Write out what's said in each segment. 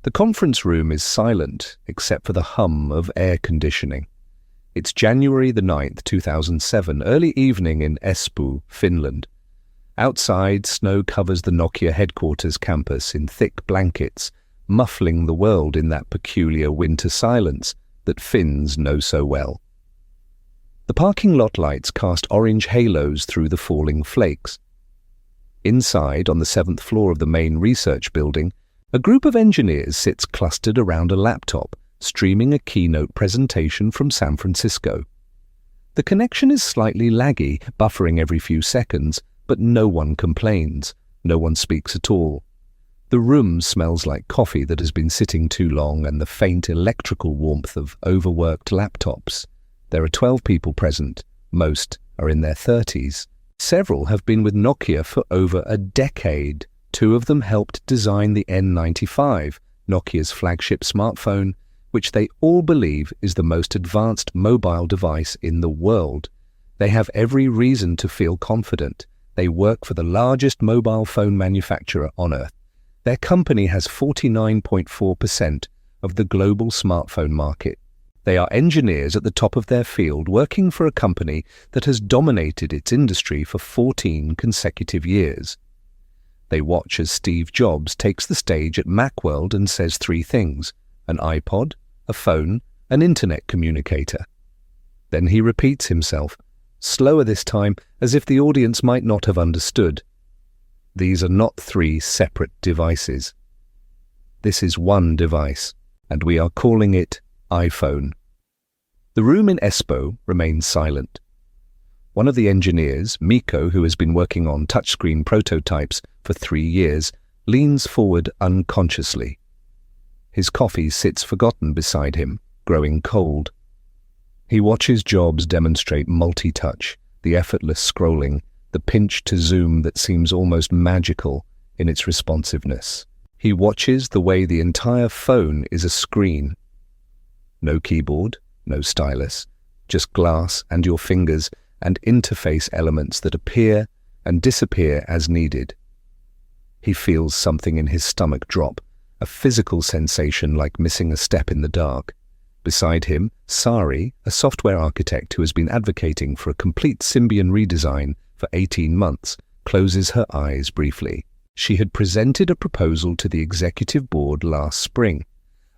The conference room is silent except for the hum of air conditioning. It's January the 9th, 2007, early evening in Espoo, Finland. Outside, snow covers the Nokia headquarters campus in thick blankets, muffling the world in that peculiar winter silence that Finns know so well. The parking lot lights cast orange halos through the falling flakes. Inside, on the 7th floor of the main research building, a group of engineers sits clustered around a laptop, streaming a keynote presentation from San Francisco. The connection is slightly laggy, buffering every few seconds, but no one complains. No one speaks at all. The room smells like coffee that has been sitting too long and the faint electrical warmth of overworked laptops. There are 12 people present. Most are in their 30s. Several have been with Nokia for over a decade. 2 of them helped design the N95, Nokia's flagship smartphone, which they all believe is the most advanced mobile device in the world. They have every reason to feel confident. They work for the largest mobile phone manufacturer on Earth. Their company has 49.4% of the global smartphone market. They are engineers at the top of their field working for a company that has dominated its industry for 14 consecutive years. They watch as Steve Jobs takes the stage at Macworld and says 3 things: an iPod, a phone, an internet communicator. Then he repeats himself, slower this time, as if the audience might not have understood. These are not 3 separate devices. This is one device, and we are calling it iPhone. The room in Espoo remains silent. One of the engineers, Mikko, who has been working on touchscreen prototypes for 3 years, leans forward unconsciously. His coffee sits forgotten beside him, growing cold. He watches Jobs demonstrate multi-touch, the effortless scrolling, the pinch to zoom that seems almost magical in its responsiveness. He watches the way the entire phone is a screen. No keyboard, no stylus, just glass and your fingers and interface elements that appear and disappear as needed. He feels something in his stomach drop, a physical sensation like missing a step in the dark. Beside him, Sari, a software architect who has been advocating for a complete Symbian redesign for 18 months, closes her eyes briefly. She had presented a proposal to the executive board last spring,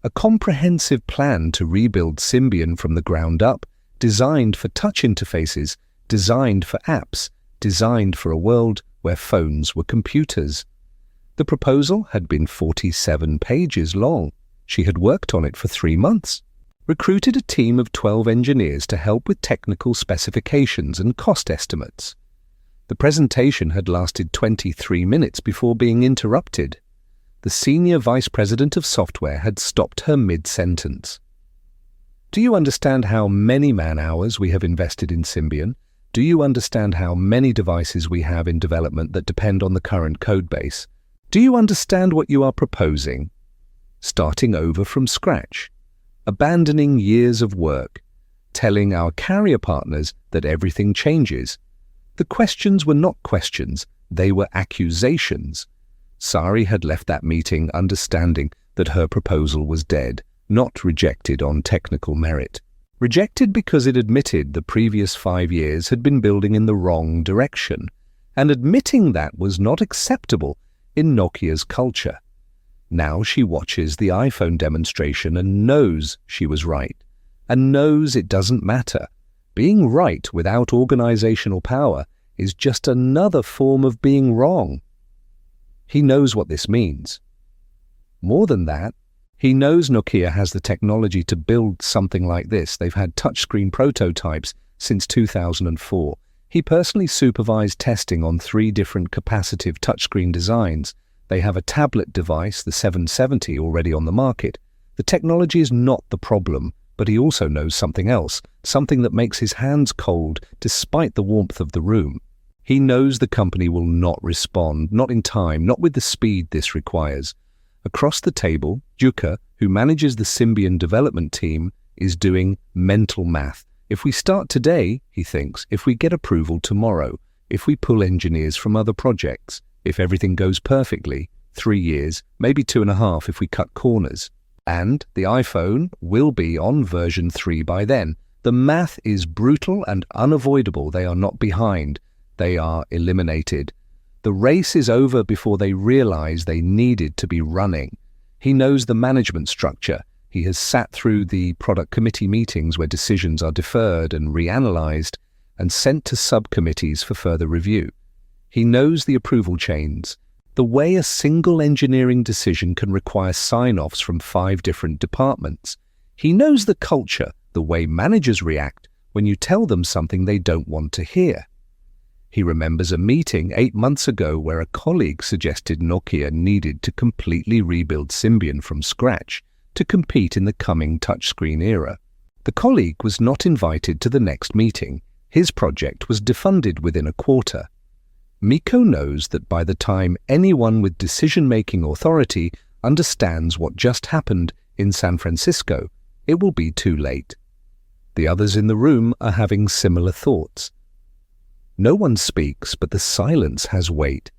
a comprehensive plan to rebuild Symbian from the ground up, designed for touch interfaces, designed for apps, designed for a world where phones were computers. The proposal had been 47 pages long. She had worked on it for 3 months, recruited a team of 12 engineers to help with technical specifications and cost estimates. The presentation had lasted 23 minutes before being interrupted. The senior vice president of software had stopped her mid-sentence. Do you understand how many man-hours we have invested in Symbian? Do you understand how many devices we have in development that depend on the current codebase? Do you understand what you are proposing? Starting over from scratch, abandoning years of work, telling our carrier partners that everything changes. The questions were not questions, they were accusations. Sari had left that meeting understanding that her proposal was dead, not rejected on technical merit. Rejected because it admitted the previous 5 years had been building in the wrong direction, and admitting that was not acceptable in Nokia's culture. Now she watches the iPhone demonstration and knows she was right, and knows it doesn't matter. Being right without organizational power is just another form of being wrong. He knows what this means. More than that, he knows Nokia has the technology to build something like this. They've had touchscreen prototypes since 2004. He personally supervised testing on 3 different capacitive touchscreen designs. They have a tablet device, the 770, already on the market. The technology is not the problem, but he also knows something else, something that makes his hands cold despite the warmth of the room. He knows the company will not respond, not in time, not with the speed this requires. Across the table, Jukka, who manages the Symbian development team, is doing mental math. If we start today, he thinks, if we get approval tomorrow, if we pull engineers from other projects, if everything goes perfectly, 3 years, maybe 2.5 if we cut corners. And the iPhone will be on version 3 by then. The math is brutal and unavoidable. They are not behind. They are eliminated. The race is over before they realize they needed to be running. He knows the management structure. He has sat through the product committee meetings where decisions are deferred and reanalyzed and sent to subcommittees for further review. He knows the approval chains, the way a single engineering decision can require sign-offs from 5 different departments. He knows the culture, the way managers react when you tell them something they don't want to hear. He remembers a meeting 8 months ago where a colleague suggested Nokia needed to completely rebuild Symbian from scratch to compete in the coming touchscreen era. The colleague was not invited to the next meeting. His project was defunded within a quarter. Mikko knows that by the time anyone with decision-making authority understands what just happened in San Francisco, it will be too late. The others in the room are having similar thoughts. No one speaks, but the silence has weight.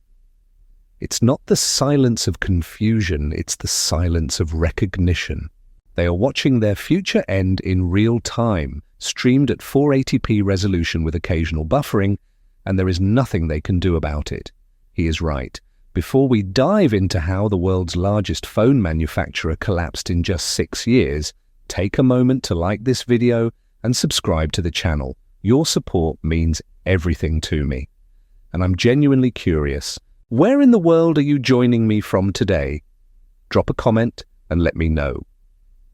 It's not the silence of confusion, it's the silence of recognition. They are watching their future end in real time, streamed at 480p resolution with occasional buffering, and there is nothing they can do about it. He is right. Before we dive into how the world's largest phone manufacturer collapsed in just 6 years, take a moment to like this video and subscribe to the channel. Your support means everything to me. And I'm genuinely curious, where in the world are you joining me from today? Drop a comment and let me know.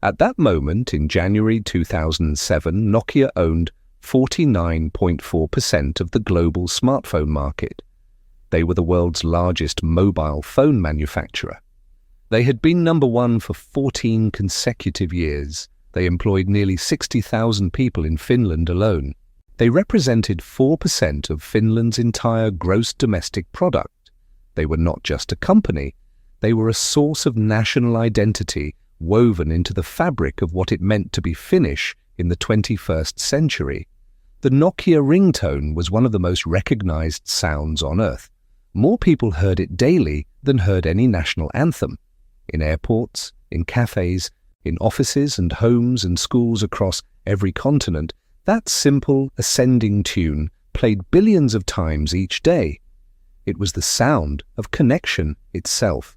At that moment, in January 2007, Nokia owned 49.4% of the global smartphone market. They were the world's largest mobile phone manufacturer. They had been number 1 for 14 consecutive years. They employed nearly 60,000 people in Finland alone. They represented 4% of Finland's entire gross domestic product. They were not just a company, they were a source of national identity woven into the fabric of what it meant to be Finnish in the 21st century. The Nokia ringtone was one of the most recognized sounds on Earth. More people heard it daily than heard any national anthem. In airports, in cafes, in offices and homes and schools across every continent, that simple, ascending tune played billions of times each day. It was the sound of connection itself.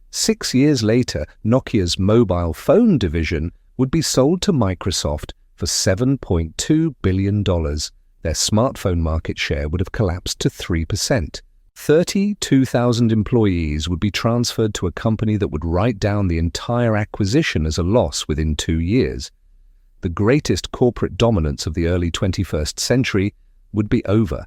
6 years later, Nokia's mobile phone division would be sold to Microsoft for $7.2 billion. Their smartphone market share would have collapsed to 3%. 32,000 employees would be transferred to a company that would write down the entire acquisition as a loss within 2 years. The greatest corporate dominance of the early 21st century would be over,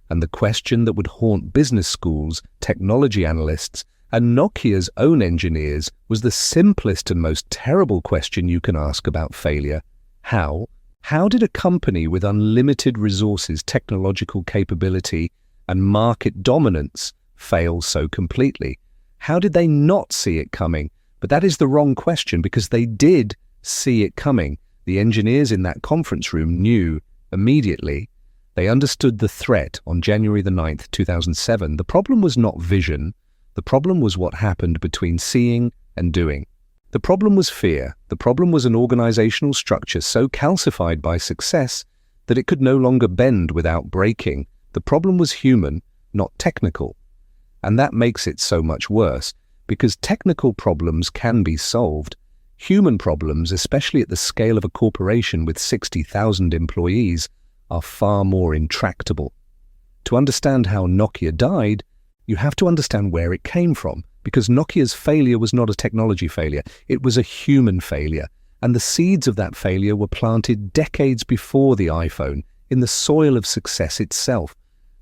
and the question that would haunt business schools, technology analysts, and Nokia's own engineers was the simplest and most terrible question you can ask about failure. How? How did a company with unlimited resources, technological capability, and market dominance fail so completely? How did they not see it coming? But that is the wrong question, because they did see it coming. The engineers in that conference room knew immediately. They understood the threat on January the 9th, 2007. The problem was not vision. The problem was what happened between seeing and doing. The problem was fear. The problem was an organizational structure so calcified by success that it could no longer bend without breaking. The problem was human, not technical. And that makes it so much worse, because technical problems can be solved. Human problems, especially at the scale of a corporation with 60,000 employees, are far more intractable. To understand how Nokia died, you have to understand where it came from, because Nokia's failure was not a technology failure, it was a human failure, and the seeds of that failure were planted decades before the iPhone, in the soil of success itself.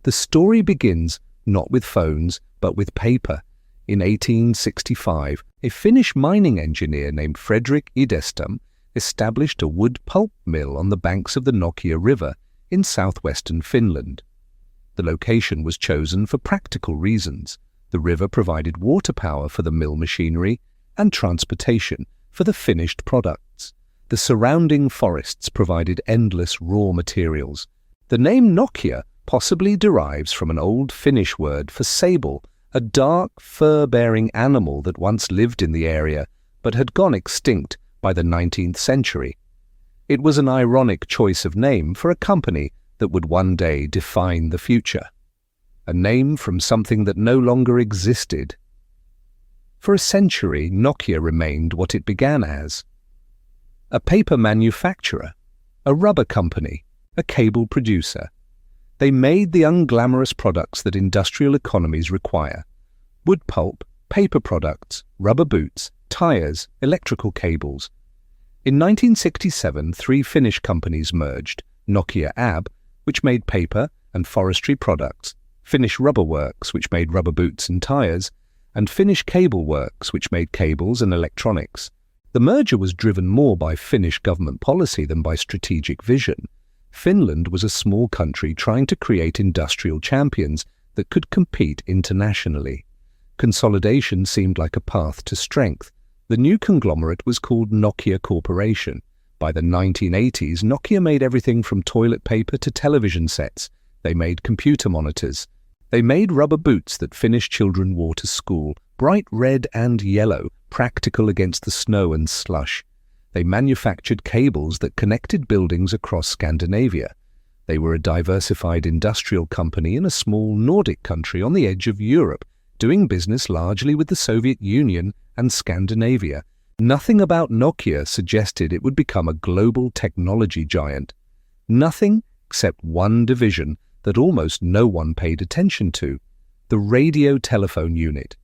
The story begins not with phones, but with paper. In 1865, a Finnish mining engineer named Frederick Idestam established a wood pulp mill on the banks of the Nokia River in southwestern Finland. The location was chosen for practical reasons. The river provided water power for the mill machinery and transportation for the finished products. The surrounding forests provided endless raw materials. The name Nokia possibly derives from an old Finnish word for sable, a dark, fur-bearing animal that once lived in the area but had gone extinct by the 19th century. It was an ironic choice of name for a company that would one day define the future. A name from something that no longer existed. For a century, Nokia remained what it began as: a paper manufacturer, a rubber company, a cable producer. They made the unglamorous products that industrial economies require: wood pulp, paper products, rubber boots, tires, electrical cables. In 1967, 3 Finnish companies merged: Nokia AB, which made paper and forestry products, Finnish Rubber Works, which made rubber boots and tires, and Finnish Cable Works, which made cables and electronics. The merger was driven more by Finnish government policy than by strategic vision. Finland was a small country trying to create industrial champions that could compete internationally. Consolidation seemed like a path to strength. The new conglomerate was called Nokia Corporation. By the 1980s, Nokia made everything from toilet paper to television sets. They made computer monitors. They made rubber boots that Finnish children wore to school, bright red and yellow, practical against the snow and slush. They manufactured cables that connected buildings across Scandinavia. They were a diversified industrial company in a small Nordic country on the edge of Europe, doing business largely with the Soviet Union and Scandinavia. Nothing about Nokia suggested it would become a global technology giant. Nothing except one division that almost no one paid attention to: the radio telephone unit.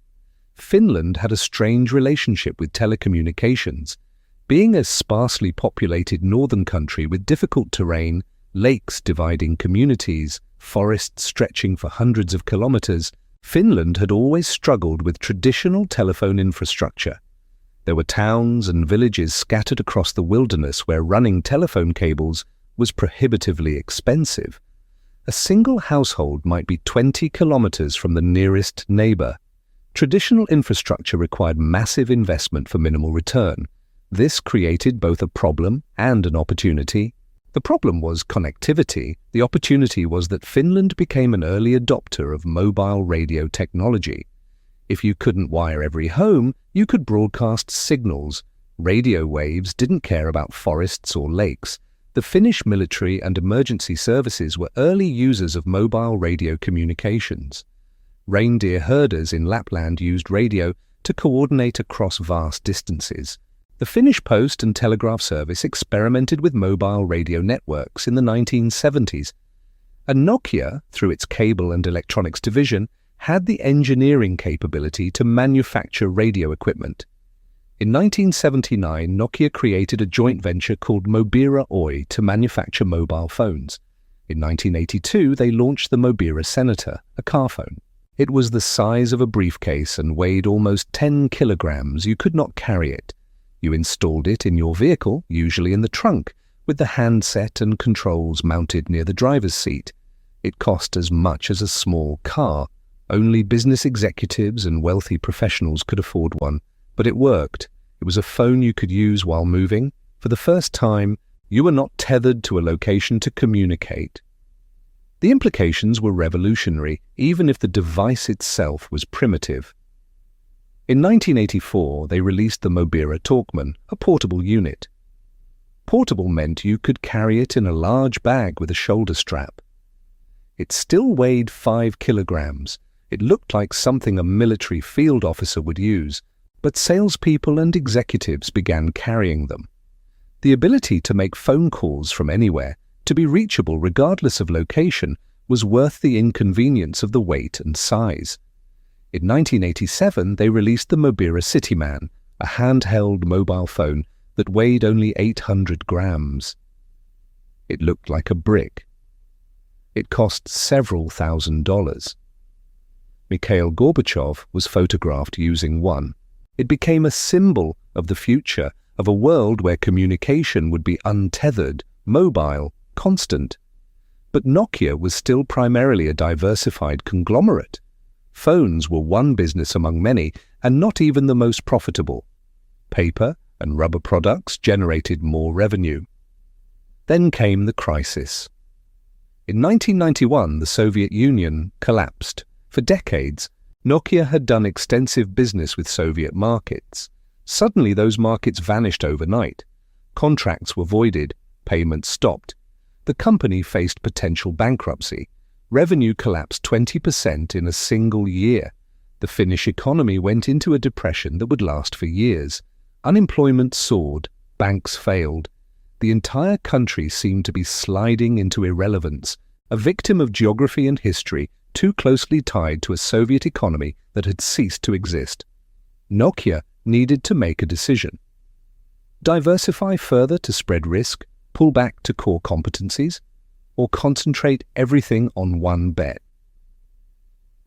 Finland had a strange relationship with telecommunications. Being a sparsely populated northern country with difficult terrain, lakes dividing communities, forests stretching for hundreds of kilometers, Finland had always struggled with traditional telephone infrastructure. There were towns and villages scattered across the wilderness where running telephone cables was prohibitively expensive. A single household might be 20 kilometers from the nearest neighbor. Traditional infrastructure required massive investment for minimal return. This created both a problem and an opportunity. The problem was connectivity. The opportunity was that Finland became an early adopter of mobile radio technology. If you couldn't wire every home, you could broadcast signals. Radio waves didn't care about forests or lakes. The Finnish military and emergency services were early users of mobile radio communications. Reindeer herders in Lapland used radio to coordinate across vast distances. The Finnish Post and Telegraph Service experimented with mobile radio networks in the 1970s. And Nokia, through its cable and electronics division, had the engineering capability to manufacture radio equipment. In 1979, Nokia created a joint venture called Mobira Oy to manufacture mobile phones. In 1982, they launched the Mobira Senator, a car phone. It was the size of a briefcase and weighed almost 10 kilograms. You could not carry it. You installed it in your vehicle, usually in the trunk, with the handset and controls mounted near the driver's seat. It cost as much as a small car. Only business executives and wealthy professionals could afford one. But it worked. It was a phone you could use while moving. For the first time, you were not tethered to a location to communicate. The implications were revolutionary, even if the device itself was primitive. In 1984, they released the Mobira Talkman, a portable unit. Portable meant you could carry it in a large bag with a shoulder strap. It still weighed 5 kilograms. It looked like something a military field officer would use, but salespeople and executives began carrying them. The ability to make phone calls from anywhere, to be reachable regardless of location, was worth the inconvenience of the weight and size. In 1987, they released the Mobira Cityman, a handheld mobile phone that weighed only 800 grams. It looked like a brick. It cost several $1,000s. Mikhail Gorbachev was photographed using one. It became a symbol of the future, of a world where communication would be untethered, mobile, constant. But Nokia was still primarily a diversified conglomerate. Phones were one business among many, and not even the most profitable. Paper and rubber products generated more revenue. Then came the crisis. In 1991, the Soviet Union collapsed. For decades, Nokia had done extensive business with Soviet markets. Suddenly those markets vanished overnight. Contracts were voided, payments stopped. The company faced potential bankruptcy. Revenue collapsed 20% in a single year. The Finnish economy went into a depression that would last for years. Unemployment soared, banks failed. The entire country seemed to be sliding into irrelevance, a victim of geography and history too closely tied to a Soviet economy that had ceased to exist. Nokia needed to make a decision. Diversify further to spread risk, pull back to core competencies, or concentrate everything on one bet.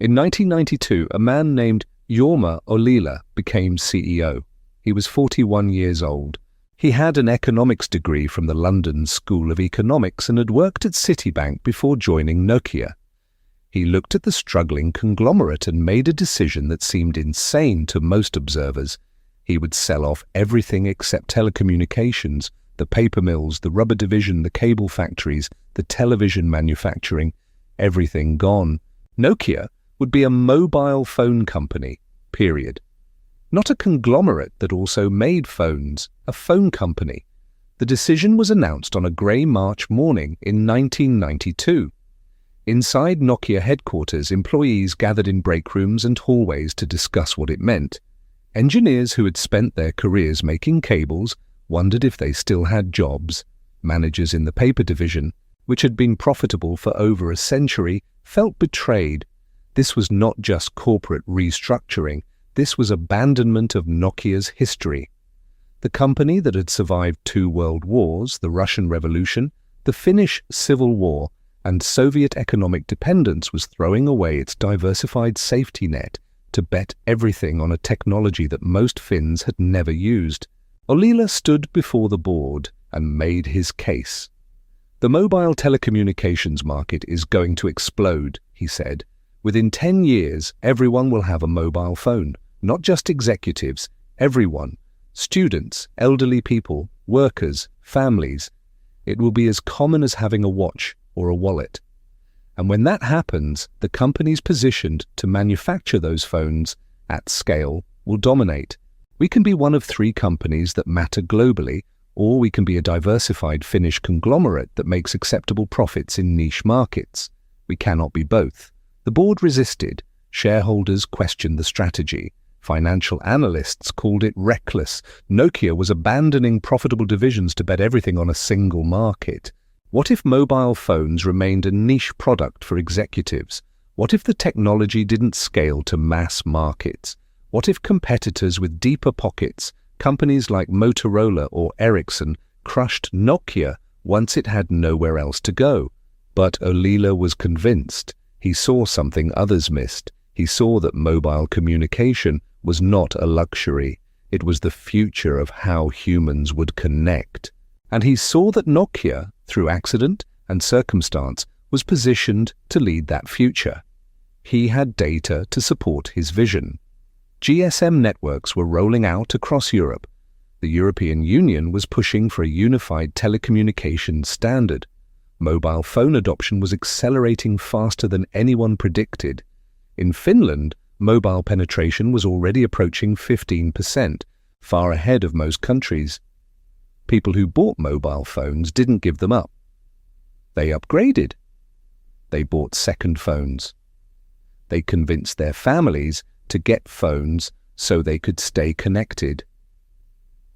In 1992, a man named Jorma Ollila became CEO. He was 41 years old. He had an economics degree from the London School of Economics and had worked at Citibank before joining Nokia. He looked at the struggling conglomerate and made a decision that seemed insane to most observers. He would sell off everything except telecommunications, the paper mills, the rubber division, the cable factories, the television manufacturing, everything gone. Nokia would be a mobile phone company, period. Not a conglomerate that also made phones, a phone company. The decision was announced on a grey March morning in 1992. Inside Nokia headquarters, employees gathered in break rooms and hallways to discuss what it meant. Engineers who had spent their careers making cables wondered if they still had jobs. Managers in the paper division, which had been profitable for over a century, felt betrayed. This was not just corporate restructuring, this was abandonment of Nokia's history. The company that had survived 2 world wars, the Russian Revolution, the Finnish Civil War, and Soviet economic dependence was throwing away its diversified safety net to bet everything on a technology that most Finns had never used. Ollila stood before the board and made his case. The mobile telecommunications market is going to explode, he said. Within 10 years, everyone will have a mobile phone, not just executives, everyone. Students, elderly people, workers, families. It will be as common as having a watch or a wallet. And when that happens, the companies positioned to manufacture those phones at scale will dominate. We can be one of 3 companies that matter globally, or we can be a diversified Finnish conglomerate that makes acceptable profits in niche markets. We cannot be both. The board resisted. Shareholders questioned the strategy. Financial analysts called it reckless. Nokia was abandoning profitable divisions to bet everything on a single market. What if mobile phones remained a niche product for executives? What if the technology didn't scale to mass markets? What if competitors with deeper pockets, companies like Motorola or Ericsson, crushed Nokia once it had nowhere else to go? But Ollila was convinced. He saw something others missed. He saw that mobile communication was not a luxury. It was the future of how humans would connect. And he saw that Nokia, through accident and circumstance, was positioned to lead that future. He had data to support his vision. GSM networks were rolling out across Europe. The European Union was pushing for a unified telecommunications standard. Mobile phone adoption was accelerating faster than anyone predicted. In Finland, mobile penetration was already approaching 15%, far ahead of most countries. People who bought mobile phones didn't give them up. They upgraded. They bought second phones. They convinced their families to get phones so they could stay connected.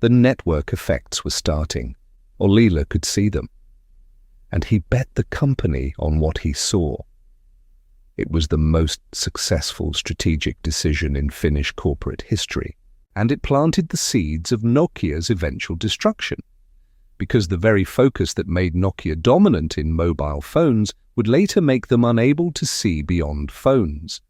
The network effects were starting. Ollila could see them. And he bet the company on what he saw. It was the most successful strategic decision in Finnish corporate history, and it planted the seeds of Nokia's eventual destruction. Because the very focus that made Nokia dominant in mobile phones would later make them unable to see beyond phones.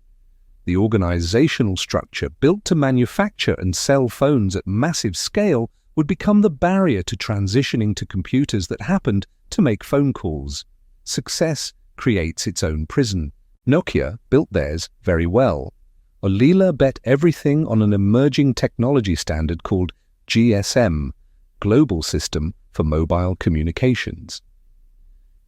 The organizational structure built to manufacture and sell phones at massive scale would become the barrier to transitioning to computers that happened to make phone calls. Success creates its own prison. Nokia built theirs very well. Ollila bet everything on an emerging technology standard called GSM, Global System for Mobile Communications.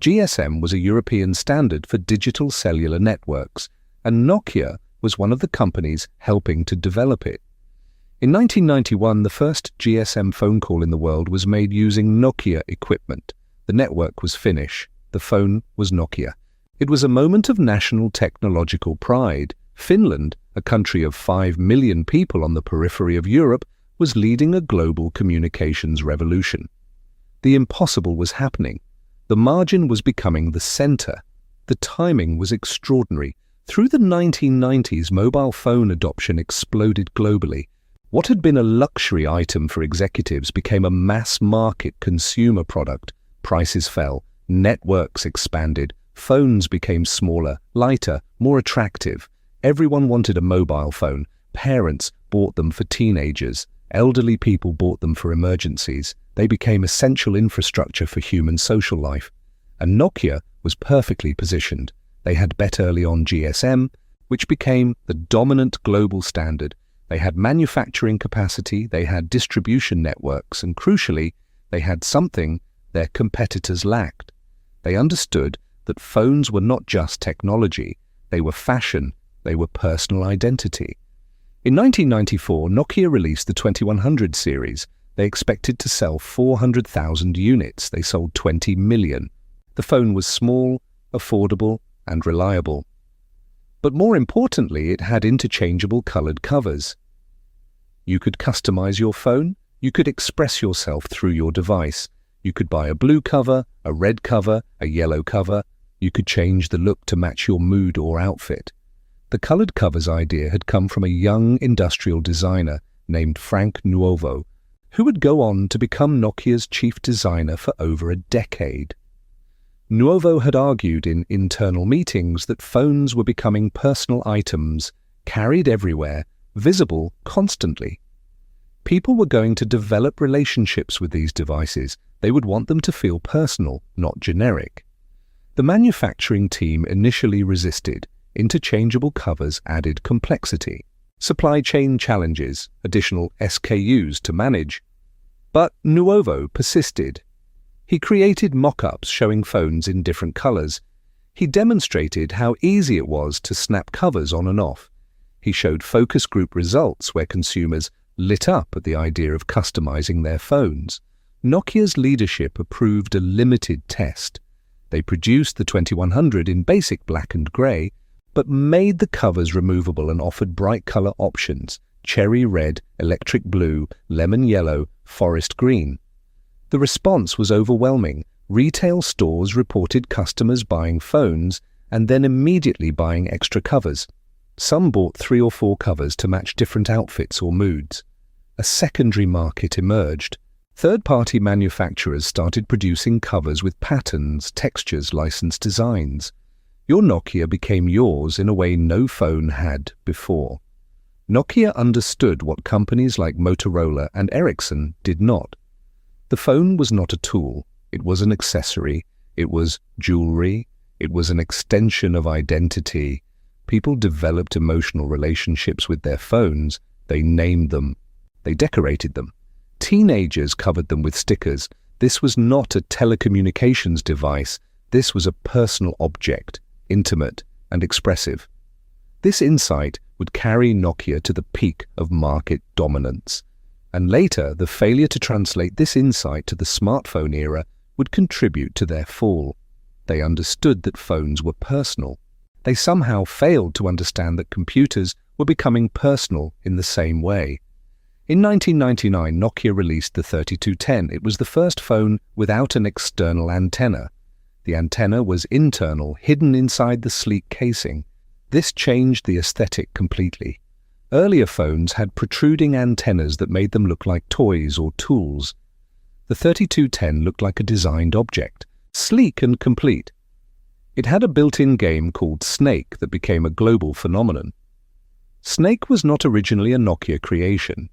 GSM was a European standard for digital cellular networks, and Nokia was one of the companies helping to develop it. In 1991, the first GSM phone call in the world was made using Nokia equipment. The network was Finnish. The phone was Nokia. It was a moment of national technological pride. Finland, a country of 5 million people on the periphery of Europe, was leading a global communications revolution. The impossible was happening. The margin was becoming the center. The timing was extraordinary. Through the 1990s, mobile phone adoption exploded globally. What had been a luxury item for executives became a mass-market consumer product. Prices fell, networks expanded, phones became smaller, lighter, more attractive. Everyone wanted a mobile phone. Parents bought them for teenagers. Elderly people bought them for emergencies. They became essential infrastructure for human social life. And Nokia was perfectly positioned. They had bet early on GSM, which became the dominant global standard. They had manufacturing capacity, they had distribution networks, and crucially, they had something their competitors lacked. They understood that phones were not just technology, they were fashion, they were personal identity. In 1994, Nokia released the 2100 series. They expected to sell 400,000 units. They sold 20 million. The phone was small, affordable, and reliable. But more importantly, it had interchangeable colored covers. You could customize your phone. You could express yourself through your device. You could buy a blue cover, a red cover, a yellow cover. You could change the look to match your mood or outfit. The colored covers idea had come from a young industrial designer named Frank Nuovo, who would go on to become Nokia's chief designer for over a decade. Nuovo had argued in internal meetings that phones were becoming personal items, carried everywhere, visible constantly. People were going to develop relationships with these devices. They would want them to feel personal, not generic. The manufacturing team initially resisted. Interchangeable covers added complexity, supply chain challenges, additional SKUs to manage. But Nuovo persisted. He created mock-ups showing phones in different colors. He demonstrated how easy it was to snap covers on and off. He showed focus group results where consumers lit up at the idea of customizing their phones. Nokia's leadership approved a limited test. They produced the 2100 in basic black and gray, but made the covers removable and offered bright color options: cherry red, electric blue, lemon yellow, forest green. The response was overwhelming. Retail stores reported customers buying phones and then immediately buying extra covers. Some bought 3 or 4 covers to match different outfits or moods. A secondary market emerged. Third-party manufacturers started producing covers with patterns, textures, licensed designs. Your Nokia became yours in a way no phone had before. Nokia understood what companies like Motorola and Ericsson did not. The phone was not a tool. It was an accessory. It was jewelry. It was an extension of identity. People developed emotional relationships with their phones. They named them. They decorated them. Teenagers covered them with stickers. This was not a telecommunications device. This was a personal object, intimate and expressive. This insight would carry Nokia to the peak of market dominance. And later, the failure to translate this insight to the smartphone era would contribute to their fall. They understood that phones were personal. They somehow failed to understand that computers were becoming personal in the same way. In 1999, Nokia released the 3210. It was the first phone without an external antenna. The antenna was internal, hidden inside the sleek casing. This changed the aesthetic completely. Earlier phones had protruding antennas that made them look like toys or tools. The 3210 looked like a designed object, sleek and complete. It had a built-in game called Snake that became a global phenomenon. Snake was not originally a Nokia creation.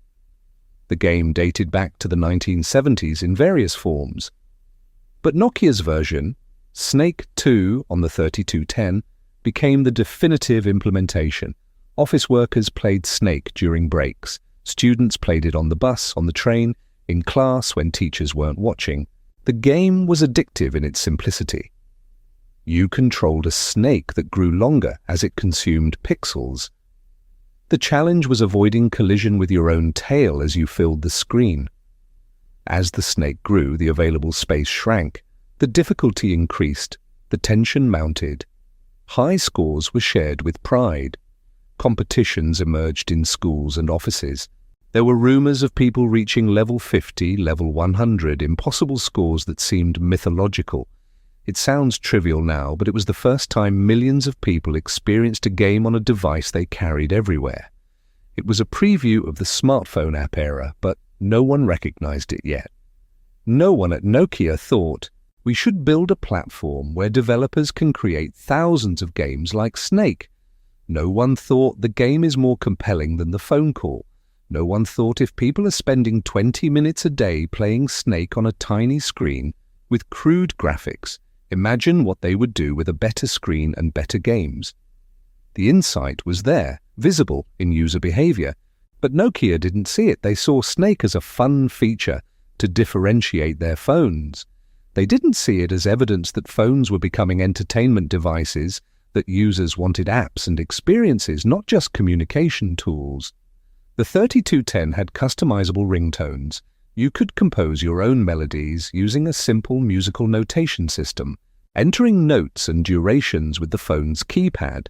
The game dated back to the 1970s in various forms. But Nokia's version, Snake 2 on the 3210, became the definitive implementation. Office workers played Snake during breaks. Students played it on the bus, on the train, in class when teachers weren't watching. The game was addictive in its simplicity. You controlled a snake that grew longer as it consumed pixels. The challenge was avoiding collision with your own tail as you filled the screen. As the snake grew, the available space shrank. The difficulty increased. The tension mounted. High scores were shared with pride. Competitions emerged in schools and offices. There were rumors of people reaching level 50, level 100, impossible scores that seemed mythological. It sounds trivial now, but it was the first time millions of people experienced a game on a device they carried everywhere. It was a preview of the smartphone app era, but no one recognized it yet. No one at Nokia thought, we should build a platform where developers can create thousands of games like Snake. No one thought the game is more compelling than the phone call. No one thought if people are spending 20 minutes a day playing Snake on a tiny screen with crude graphics, imagine what they would do with a better screen and better games. The insight was there, visible in user behavior, but Nokia didn't see it. They saw Snake as a fun feature to differentiate their phones. They didn't see it as evidence that phones were becoming entertainment devices, that users wanted apps and experiences, not just communication tools. The 3210 had customizable ringtones. You could compose your own melodies using a simple musical notation system, entering notes and durations with the phone's keypad.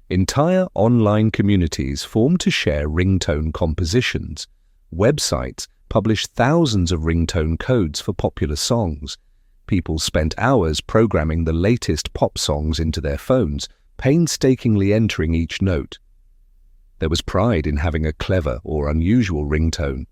Entire online communities formed to share ringtone compositions. Websites published thousands of ringtone codes for popular songs. People spent hours programming the latest pop songs into their phones, painstakingly entering each note. There was pride in having a clever or unusual ringtone.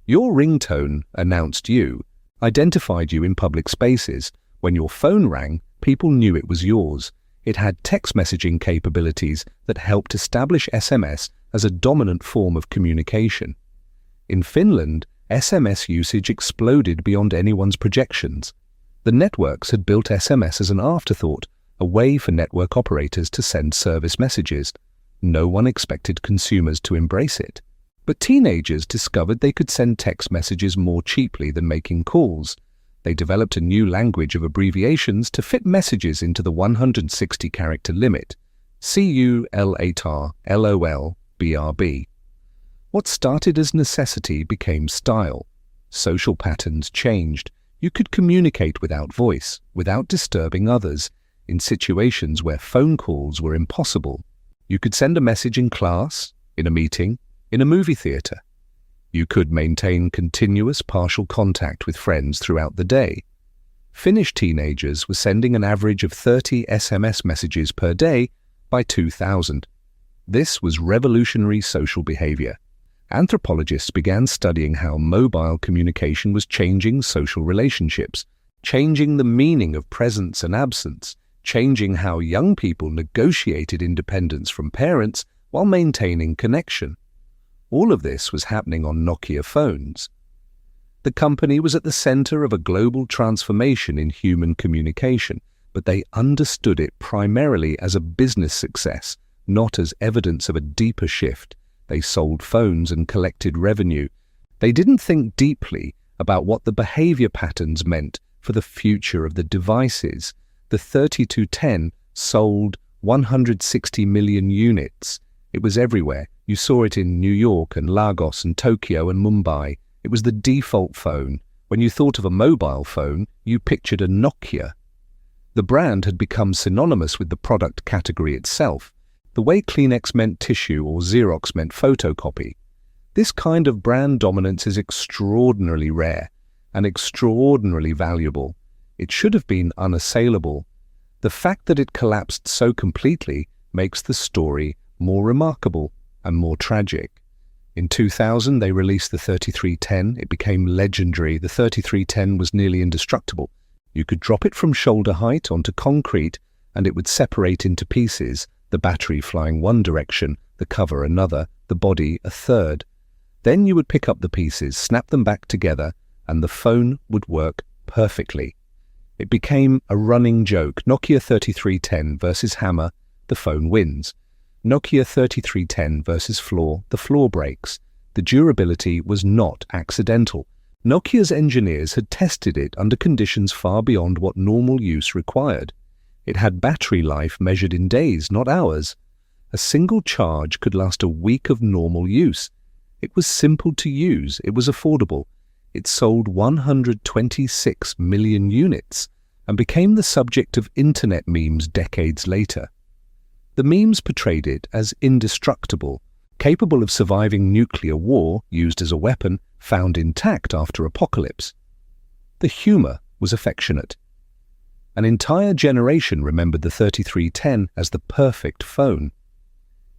Your ringtone announced you, identified you in public spaces. When your phone rang, people knew it was yours. It had text messaging capabilities that helped establish SMS as a dominant form of communication. In Finland, SMS usage exploded beyond anyone's projections. The networks had built SMS as an afterthought, a way for network operators to send service messages. No one expected consumers to embrace it. But teenagers discovered they could send text messages more cheaply than making calls. They developed a new language of abbreviations to fit messages into the 160-character limit. CULATR, LOL, BRB. What started as necessity became style. Social patterns changed. You could communicate without voice, without disturbing others, in situations where phone calls were impossible. You could send a message in class, in a meeting, in a movie theater. You could maintain continuous partial contact with friends throughout the day. Finnish teenagers were sending an average of 30 SMS messages per day by 2000. This was revolutionary social behavior. Anthropologists began studying how mobile communication was changing social relationships, changing the meaning of presence and absence, changing how young people negotiated independence from parents while maintaining connection. All of this was happening on Nokia phones. The company was at the center of a global transformation in human communication, but they understood it primarily as a business success, not as evidence of a deeper shift. They sold phones and collected revenue. They didn't think deeply about what the behavior patterns meant for the future of the devices. The 3210 sold 160 million units. It was everywhere. You saw it in New York and Lagos and Tokyo and Mumbai. It was the default phone. When you thought of a mobile phone, you pictured a Nokia. The brand had become synonymous with the product category itself, the way Kleenex meant tissue or Xerox meant photocopy. This kind of brand dominance is extraordinarily rare and extraordinarily valuable. It should have been unassailable. The fact that it collapsed so completely makes the story more remarkable and more tragic. In 2000, they released the 3310. It became legendary. The 3310 was nearly indestructible. You could drop it from shoulder height onto concrete and it would separate into pieces, the battery flying one direction, the cover another, the body a third. Then you would pick up the pieces, snap them back together, and the phone would work perfectly. It became a running joke. Nokia 3310 versus hammer, the phone wins. Nokia 3310 versus floor, the floor breaks. The durability was not accidental. Nokia's engineers had tested it under conditions far beyond what normal use required. It had battery life measured in days, not hours. A single charge could last a week of normal use. It was simple to use, it was affordable. It sold 126 million units and became the subject of internet memes decades later. The memes portrayed it as indestructible, capable of surviving nuclear war, used as a weapon, found intact after apocalypse. The humor was affectionate. An entire generation remembered the 3310 as the perfect phone.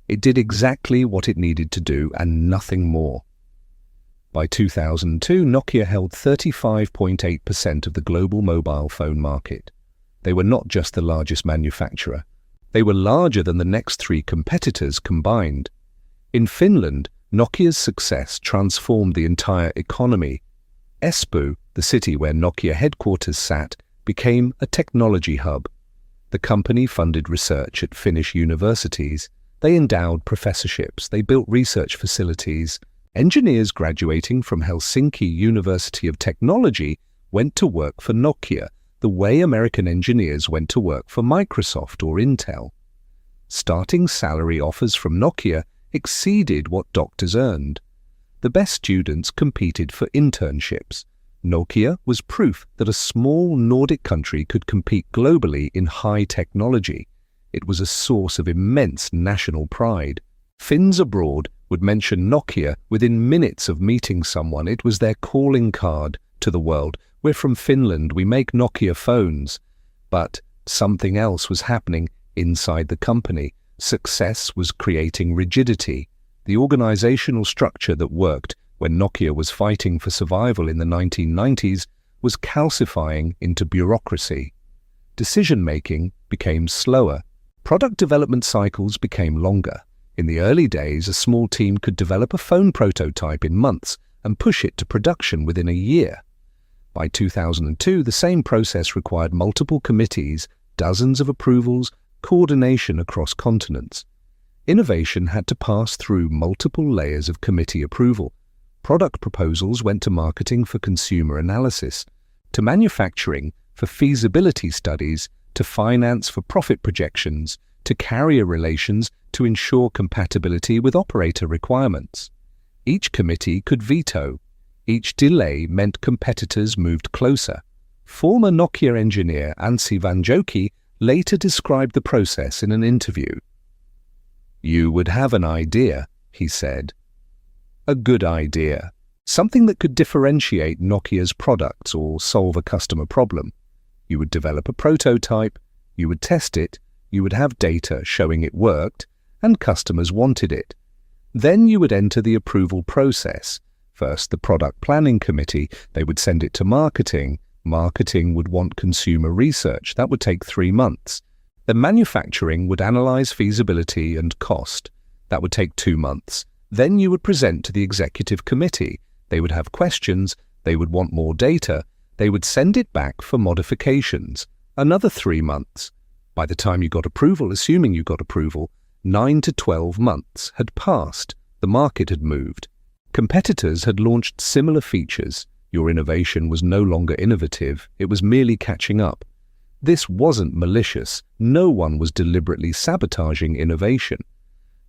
It did exactly what it needed to do and nothing more. By 2002, Nokia held 35.8% of the global mobile phone market. They were not just the largest manufacturer. They were larger than the next three competitors combined. In Finland, Nokia's success transformed the entire economy. Espoo, the city where Nokia headquarters sat, became a technology hub. The company funded research at Finnish universities. They endowed professorships. They built research facilities. Engineers graduating from Helsinki University of Technology went to work for Nokia, the way American engineers went to work for Microsoft or Intel. Starting salary offers from Nokia exceeded what doctors earned. The best students competed for internships. Nokia was proof that a small Nordic country could compete globally in high technology. It was a source of immense national pride. Finns abroad would mention Nokia within minutes of meeting someone. It was their calling card to the world. We're from Finland, we make Nokia phones. But something else was happening inside the company. Success was creating rigidity. The organizational structure that worked when Nokia was fighting for survival in the 1990s was calcifying into bureaucracy. Decision-making became slower. Product development cycles became longer. In the early days, a small team could develop a phone prototype in months and push it to production within a year. By 2002, the same process required multiple committees, dozens of approvals, coordination across continents. Innovation had to pass through multiple layers of committee approval. Product proposals went to marketing for consumer analysis, to manufacturing for feasibility studies, to finance for profit projections, to carrier relations to ensure compatibility with operator requirements. Each committee could veto. Each delay meant competitors moved closer. Former Nokia engineer Anssi Vanjoki later described the process in an interview. "You would have an idea," he said. A good idea. Something that could differentiate Nokia's products or solve a customer problem. You would develop a prototype, you would test it, you would have data showing it worked, and customers wanted it. Then you would enter the approval process. First, the product planning committee, they would send it to marketing. Marketing would want consumer research. That would take 3 months. Then manufacturing would analyze feasibility and cost. That would take 2 months. Then you would present to the executive committee. They would have questions. They would want more data. They would send it back for modifications. Another 3 months. By the time you got approval, assuming you got approval, 9 to 12 months had passed. The market had moved. Competitors had launched similar features. Your innovation was no longer innovative. It was merely catching up. This wasn't malicious. No one was deliberately sabotaging innovation.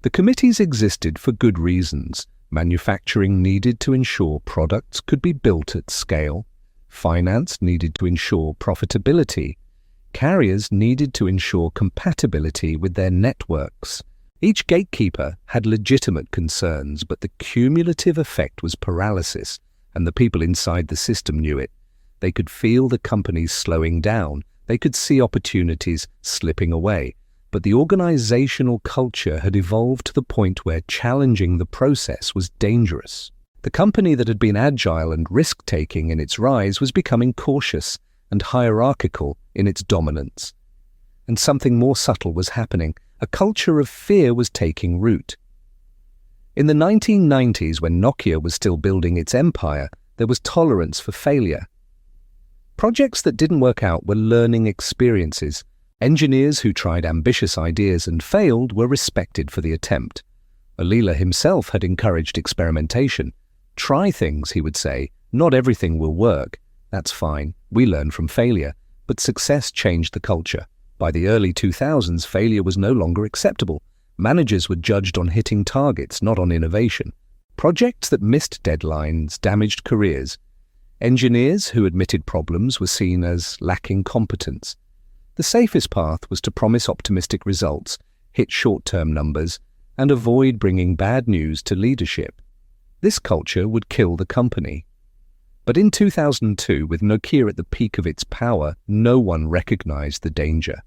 The committees existed for good reasons. Manufacturing needed to ensure products could be built at scale. Finance needed to ensure profitability. Carriers needed to ensure compatibility with their networks. Each gatekeeper had legitimate concerns, but the cumulative effect was paralysis, and the people inside the system knew it. They could feel the companies slowing down. They could see opportunities slipping away. But the organizational culture had evolved to the point where challenging the process was dangerous. The company that had been agile and risk-taking in its rise was becoming cautious and hierarchical in its dominance. And something more subtle was happening. A culture of fear was taking root. In the 1990s, when Nokia was still building its empire, there was tolerance for failure. Projects that didn't work out were learning experiences. Engineers who tried ambitious ideas and failed were respected for the attempt. Alila himself had encouraged experimentation. Try things, he would say. Not everything will work. That's fine. We learn from failure. But success changed the culture. By the early 2000s, failure was no longer acceptable. Managers were judged on hitting targets, not on innovation. Projects that missed deadlines damaged careers. Engineers who admitted problems were seen as lacking competence. The safest path was to promise optimistic results, hit short-term numbers, and avoid bringing bad news to leadership. This culture would kill the company. But in 2002, with Nokia at the peak of its power, no one recognized the danger.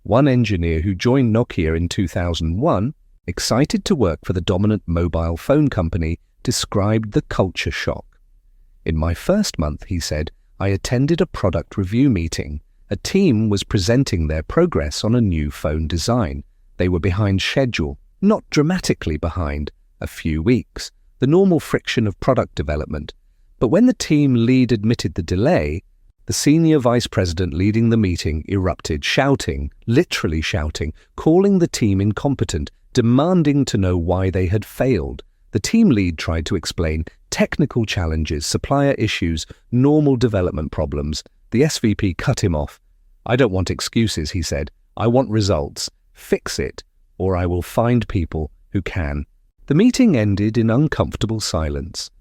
One engineer who joined Nokia in 2001, excited to work for the dominant mobile phone company, described the culture shock. "In my first month," he said, "I attended a product review meeting. A team was presenting their progress on a new phone design. They were behind schedule, not dramatically behind, a few weeks, the normal friction of product development. But when the team lead admitted the delay, the senior vice president leading the meeting erupted, shouting, literally shouting, calling the team incompetent, demanding to know why they had failed. The team lead tried to explain technical challenges, supplier issues, normal development problems. The SVP cut him off. "I don't want excuses," he said. "I want results. Fix it, or I will find people who can." The meeting ended in uncomfortable silence.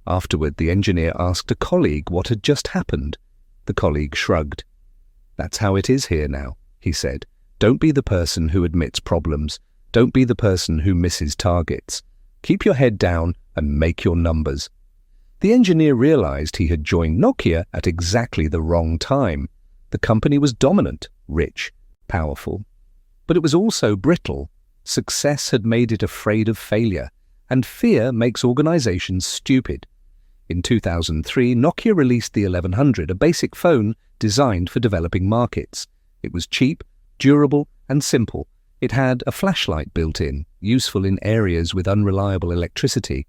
Afterward, the engineer asked a colleague what had just happened. The colleague shrugged. "That's how it is here now," he said. "Don't be the person who admits problems. Don't be the person who misses targets. Keep your head down and make your numbers." The engineer realized he had joined Nokia at exactly the wrong time. The company was dominant, rich, powerful. But it was also brittle. Success had made it afraid of failure, and fear makes organizations stupid. In 2003, Nokia released the 1100, a basic phone designed for developing markets. It was cheap, durable, and simple. It had a flashlight built in, useful in areas with unreliable electricity.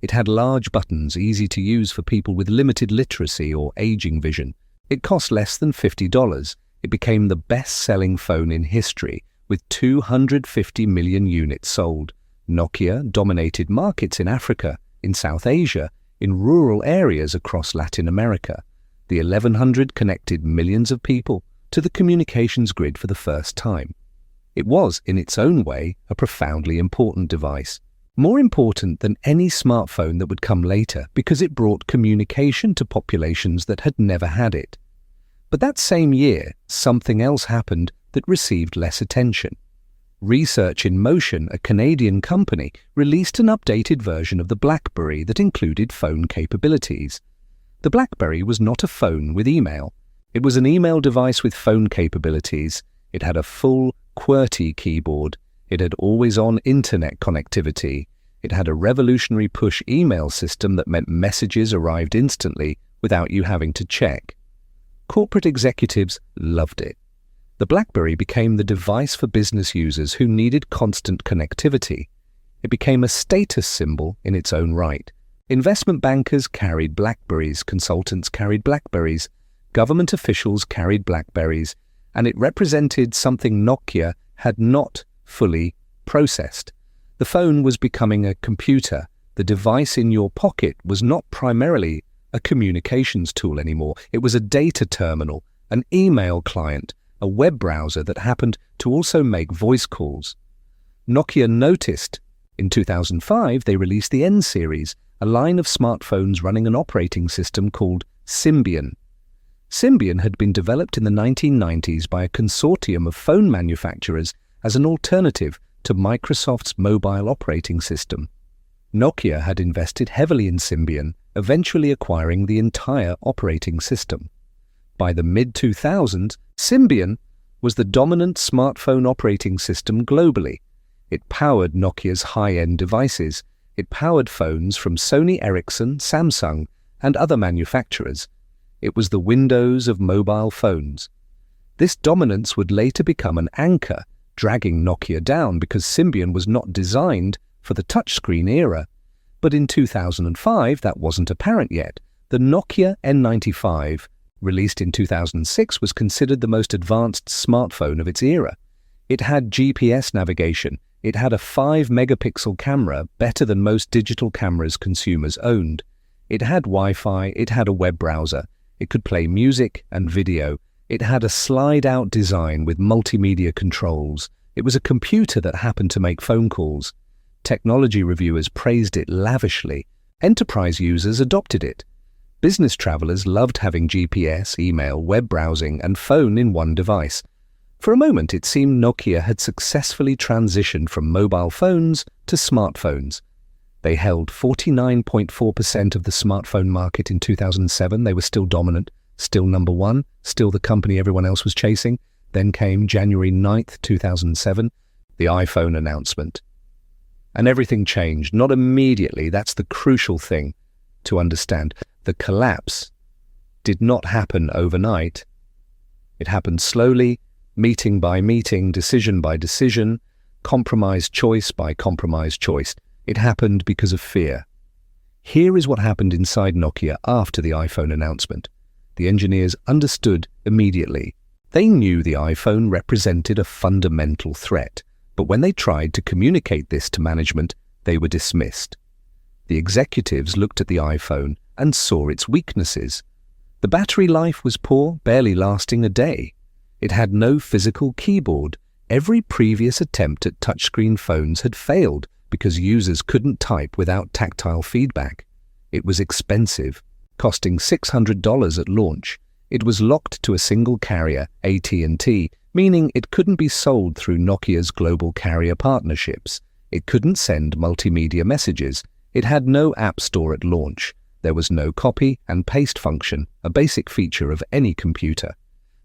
It had large buttons, easy to use for people with limited literacy or aging vision. It cost less than $50. It became the best-selling phone in history, with 250 million units sold. Nokia dominated markets in Africa, in South Asia, in rural areas across Latin America. The 1100 connected millions of people to the communications grid for the first time. It was, in its own way, a profoundly important device. More important than any smartphone that would come later, because it brought communication to populations that had never had it. But that same year, something else happened that received less attention. Research in Motion, a Canadian company, released an updated version of the BlackBerry that included phone capabilities. The BlackBerry was not a phone with email. It was an email device with phone capabilities. It had a full QWERTY keyboard. It had always-on internet connectivity. It had a revolutionary push email system that meant messages arrived instantly without you having to check. Corporate executives loved it. The BlackBerry became the device for business users who needed constant connectivity. It became a status symbol in its own right. Investment bankers carried BlackBerries, consultants carried BlackBerries, government officials carried BlackBerries, and it represented something Nokia had not fully processed. The phone was becoming a computer. The device in your pocket was not primarily a communications tool anymore. It was a data terminal, an email client, a web browser that happened to also make voice calls. Nokia noticed. In 2005, they released the N series, a line of smartphones running an operating system called Symbian. Symbian had been developed in the 1990s by a consortium of phone manufacturers as an alternative to Microsoft's mobile operating system. Nokia had invested heavily in Symbian, eventually acquiring the entire operating system. By the mid-2000s, Symbian was the dominant smartphone operating system globally. It powered Nokia's high-end devices. It powered phones from Sony Ericsson, Samsung, and other manufacturers. It was the Windows of mobile phones. This dominance would later become an anchor, dragging Nokia down because Symbian was not designed for the touchscreen era. But in 2005, that wasn't apparent yet. The Nokia N95, released in 2006, was considered the most advanced smartphone of its era. It had GPS navigation. It had a 5-megapixel camera, better than most digital cameras consumers owned. It had Wi-Fi. It had a web browser. It could play music and video. It had a slide-out design with multimedia controls. It was a computer that happened to make phone calls. Technology reviewers praised it lavishly. Enterprise users adopted it. Business travelers loved having GPS, email, web browsing, and phone in one device. For a moment, it seemed Nokia had successfully transitioned from mobile phones to smartphones. They held 49.4% of the smartphone market in 2007. They were still dominant, still number one, still the company everyone else was chasing. Then came January 9th, 2007, the iPhone announcement. And everything changed, not immediately. That's the crucial thing to understand. The collapse did not happen overnight. It happened slowly, meeting by meeting, decision by decision, compromised choice by compromised choice. It happened because of fear. Here is what happened inside Nokia after the iPhone announcement. The engineers understood immediately. They knew the iPhone represented a fundamental threat, but when they tried to communicate this to management, they were dismissed. The executives looked at the iPhone and saw its weaknesses. The battery life was poor, barely lasting a day. It had no physical keyboard. Every previous attempt at touchscreen phones had failed because users couldn't type without tactile feedback. It was expensive, costing $600 at launch. It was locked to a single carrier, AT&T, meaning it couldn't be sold through Nokia's global carrier partnerships. It couldn't send multimedia messages. It had no app store at launch. There was no copy and paste function, a basic feature of any computer.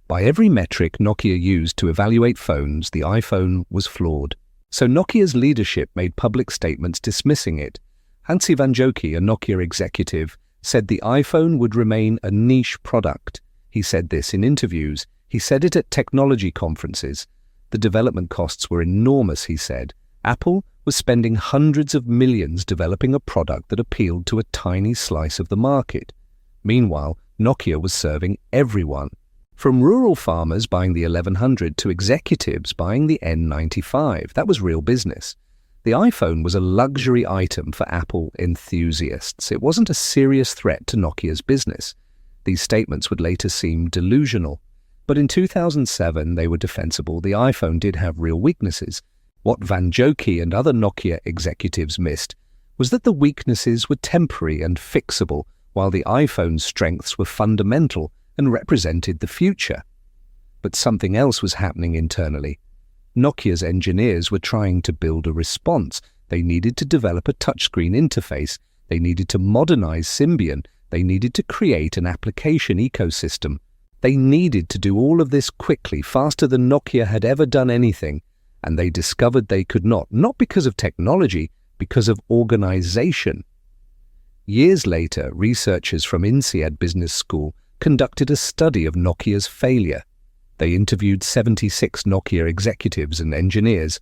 By every metric Nokia used to evaluate phones, the iPhone was flawed. So Nokia's leadership made public statements dismissing it. Hansi Vanjoki, a Nokia executive, said the iPhone would remain a niche product. He said this in interviews. He said it at technology conferences. The development costs were enormous, he said. Apple was spending hundreds of millions developing a product that appealed to a tiny slice of the market. Meanwhile, Nokia was serving everyone, from rural farmers buying the 1100 to executives buying the N95. That was real business. The iPhone was a luxury item for Apple enthusiasts. It wasn't a serious threat to Nokia's business. These statements would later seem delusional. But in 2007, they were defensible. The iPhone did have real weaknesses. What Vanjoki and other Nokia executives missed was that the weaknesses were temporary and fixable, while the iPhone's strengths were fundamental and represented the future. But something else was happening internally. Nokia's engineers were trying to build a response. They needed to develop a touchscreen interface. They needed to modernize Symbian. They needed to create an application ecosystem. They needed to do all of this quickly, faster than Nokia had ever done anything. And they discovered they could not because of technology, because of organization. Years later, researchers from INSEAD Business School conducted a study of Nokia's failure. They interviewed 76 Nokia executives and engineers.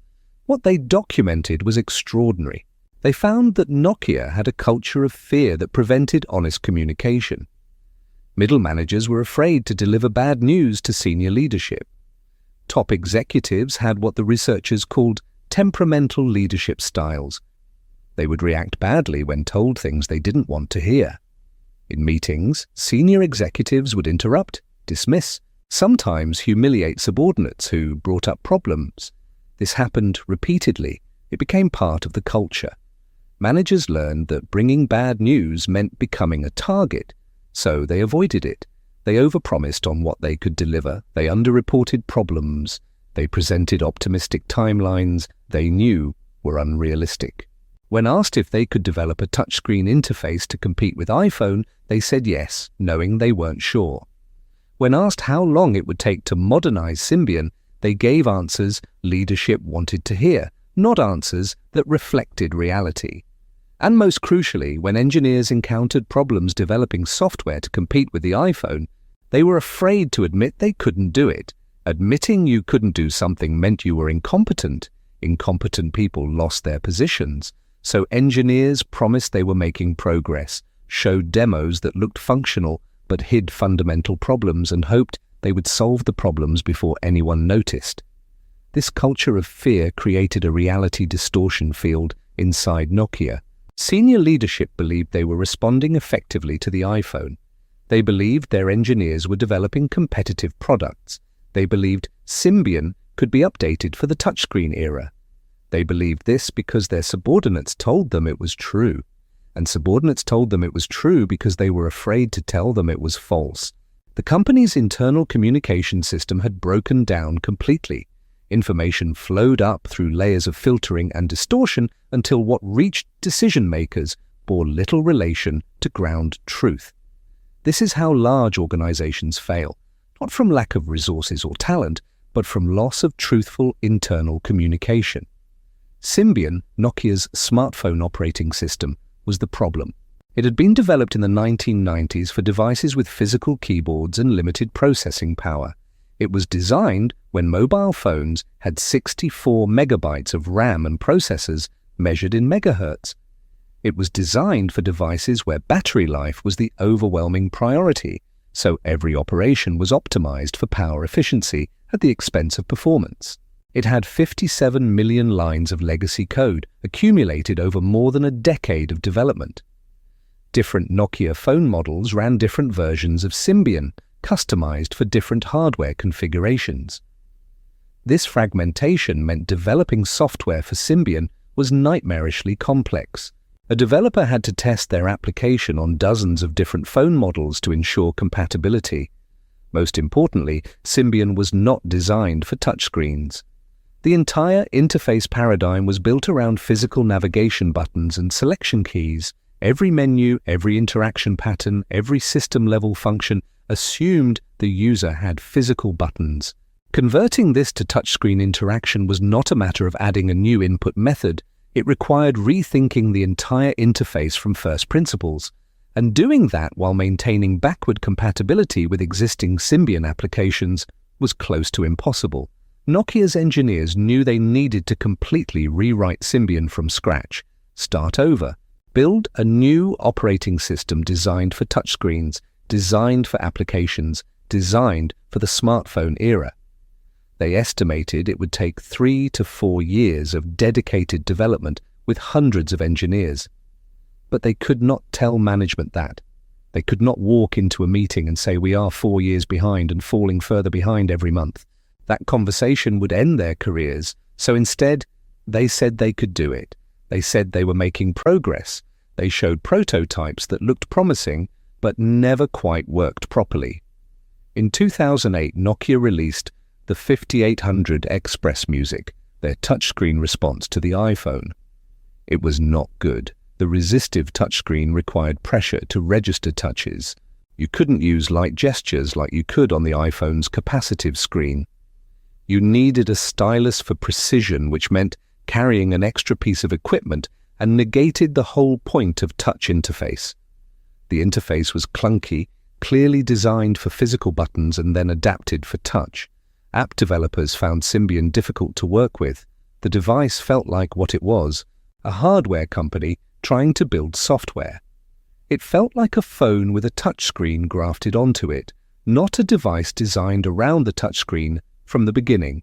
What they documented was extraordinary. They found that Nokia had a culture of fear that prevented honest communication. Middle managers were afraid to deliver bad news to senior leadership. Top executives had what the researchers called temperamental leadership styles. They would react badly when told things they didn't want to hear. In meetings, senior executives would interrupt, dismiss, sometimes humiliate subordinates who brought up problems. This happened repeatedly. It became part of the culture. Managers learned that bringing bad news meant becoming a target, so they avoided it. They overpromised on what they could deliver. They underreported problems. They presented optimistic timelines they knew were unrealistic. When asked if they could develop a touchscreen interface to compete with iPhone, they said yes, knowing they weren't sure. When asked how long it would take to modernize Symbian, they gave answers leadership wanted to hear, not answers that reflected reality. And most crucially, when engineers encountered problems developing software to compete with the iPhone, they were afraid to admit they couldn't do it. Admitting you couldn't do something meant you were incompetent. Incompetent people lost their positions. So engineers promised they were making progress, showed demos that looked functional but hid fundamental problems, and hoped they would solve the problems before anyone noticed. This culture of fear created a reality distortion field inside Nokia. Senior leadership believed they were responding effectively to the iPhone. They believed their engineers were developing competitive products. They believed Symbian could be updated for the touchscreen era. They believed this because their subordinates told them it was true. And subordinates told them it was true because they were afraid to tell them it was false. The company's internal communication system had broken down completely. Information flowed up through layers of filtering and distortion until what reached decision-makers bore little relation to ground truth. This is how large organizations fail, not from lack of resources or talent, but from loss of truthful internal communication. Symbian, Nokia's smartphone operating system, was the problem. It had been developed in the 1990s for devices with physical keyboards and limited processing power. It was designed when mobile phones had 64 megabytes of RAM and processors measured in megahertz. It was designed for devices where battery life was the overwhelming priority, so every operation was optimized for power efficiency at the expense of performance. It had 57 million lines of legacy code accumulated over more than a decade of development. Different Nokia phone models ran different versions of Symbian, customized for different hardware configurations. This fragmentation meant developing software for Symbian was nightmarishly complex. A developer had to test their application on dozens of different phone models to ensure compatibility. Most importantly, Symbian was not designed for touchscreens. The entire interface paradigm was built around physical navigation buttons and selection keys. Every menu, every interaction pattern, every system-level function assumed the user had physical buttons. Converting this to touchscreen interaction was not a matter of adding a new input method. It required rethinking the entire interface from first principles, and doing that while maintaining backward compatibility with existing Symbian applications was close to impossible. Nokia's engineers knew they needed to completely rewrite Symbian from scratch, start over, build a new operating system designed for touchscreens, designed for applications, designed for the smartphone era. They estimated it would take 3 to 4 years of dedicated development with hundreds of engineers. But they could not tell management that. They could not walk into a meeting and say we are 4 years behind and falling further behind every month. That conversation would end their careers, so instead, they said they could do it. They said they were making progress. They showed prototypes that looked promising, but never quite worked properly. In 2008, Nokia released the 5800 Express Music, their touchscreen response to the iPhone. It was not good. The resistive touchscreen required pressure to register touches. You couldn't use light gestures like you could on the iPhone's capacitive screen. You needed a stylus for precision, which meant carrying an extra piece of equipment and negated the whole point of touch interface. The interface was clunky, clearly designed for physical buttons and then adapted for touch. App developers found Symbian difficult to work with. The device felt like what it was, a hardware company trying to build software. It felt like a phone with a touchscreen grafted onto it, not a device designed around the touchscreen from the beginning.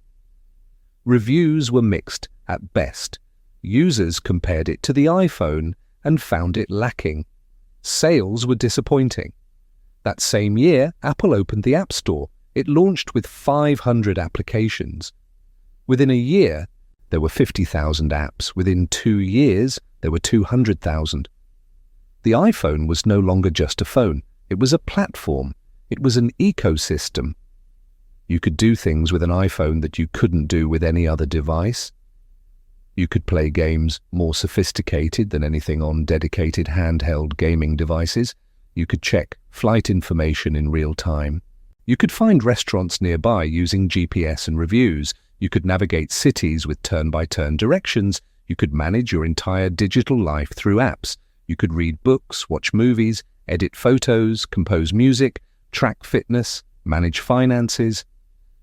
Reviews were mixed at best. Users compared it to the iPhone and found it lacking. Sales were disappointing. That same year, Apple opened the App Store. It launched with 500 applications. Within a year, there were 50,000 apps. Within 2 years, there were 200,000. The iPhone was no longer just a phone. It was a platform. It was an ecosystem. You could do things with an iPhone that you couldn't do with any other device. You could play games more sophisticated than anything on dedicated handheld gaming devices. You could check flight information in real time. You could find restaurants nearby using GPS and reviews. You could navigate cities with turn-by-turn directions. You could manage your entire digital life through apps. You could read books, watch movies, edit photos, compose music, track fitness, manage finances.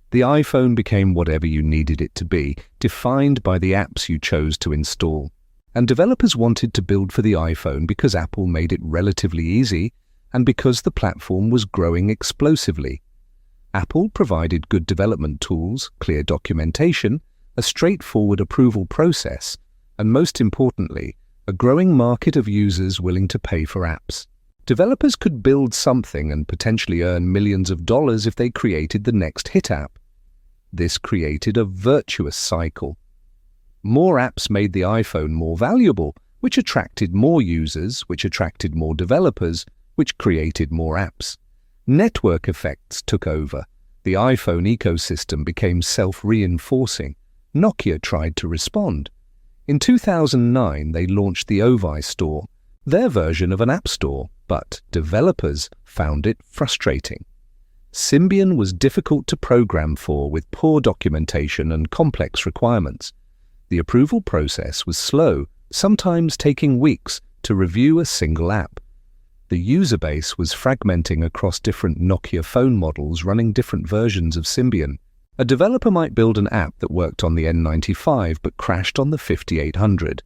The iPhone became whatever you needed it to be, defined by the apps you chose to install. And developers wanted to build for the iPhone because Apple made it relatively easy and because the platform was growing explosively. Apple provided good development tools, clear documentation, a straightforward approval process, and most importantly, a growing market of users willing to pay for apps. Developers could build something and potentially earn millions of dollars if they created the next hit app. This created a virtuous cycle. More apps made the iPhone more valuable, which attracted more users, which attracted more developers, which created more apps. Network effects took over. The iPhone ecosystem became self-reinforcing. Nokia tried to respond. In 2009, they launched the Ovi Store, their version of an app store, but developers found it frustrating. Symbian was difficult to program for, with poor documentation and complex requirements. The approval process was slow, sometimes taking weeks to review a single app. The user base was fragmenting across different Nokia phone models running different versions of Symbian. A developer might build an app that worked on the N95 but crashed on the 5800.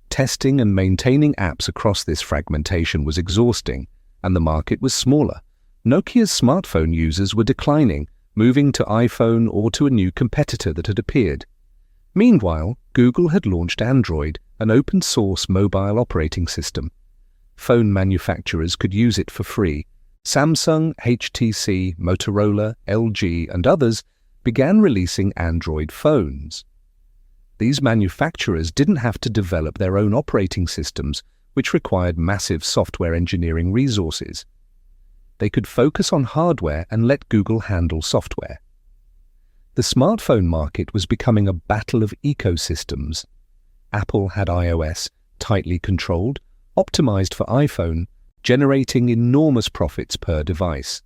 Testing and maintaining apps across this fragmentation was exhausting, and the market was smaller. Nokia's smartphone users were declining, moving to iPhone or to a new competitor that had appeared. Meanwhile, Google had launched Android, an open-source mobile operating system. Phone manufacturers could use it for free. Samsung, HTC, Motorola, LG, and others began releasing Android phones. These manufacturers didn't have to develop their own operating systems, which required massive software engineering resources. They could focus on hardware and let Google handle software. The smartphone market was becoming a battle of ecosystems. Apple had iOS, tightly controlled, optimized for iPhone, generating enormous profits per device.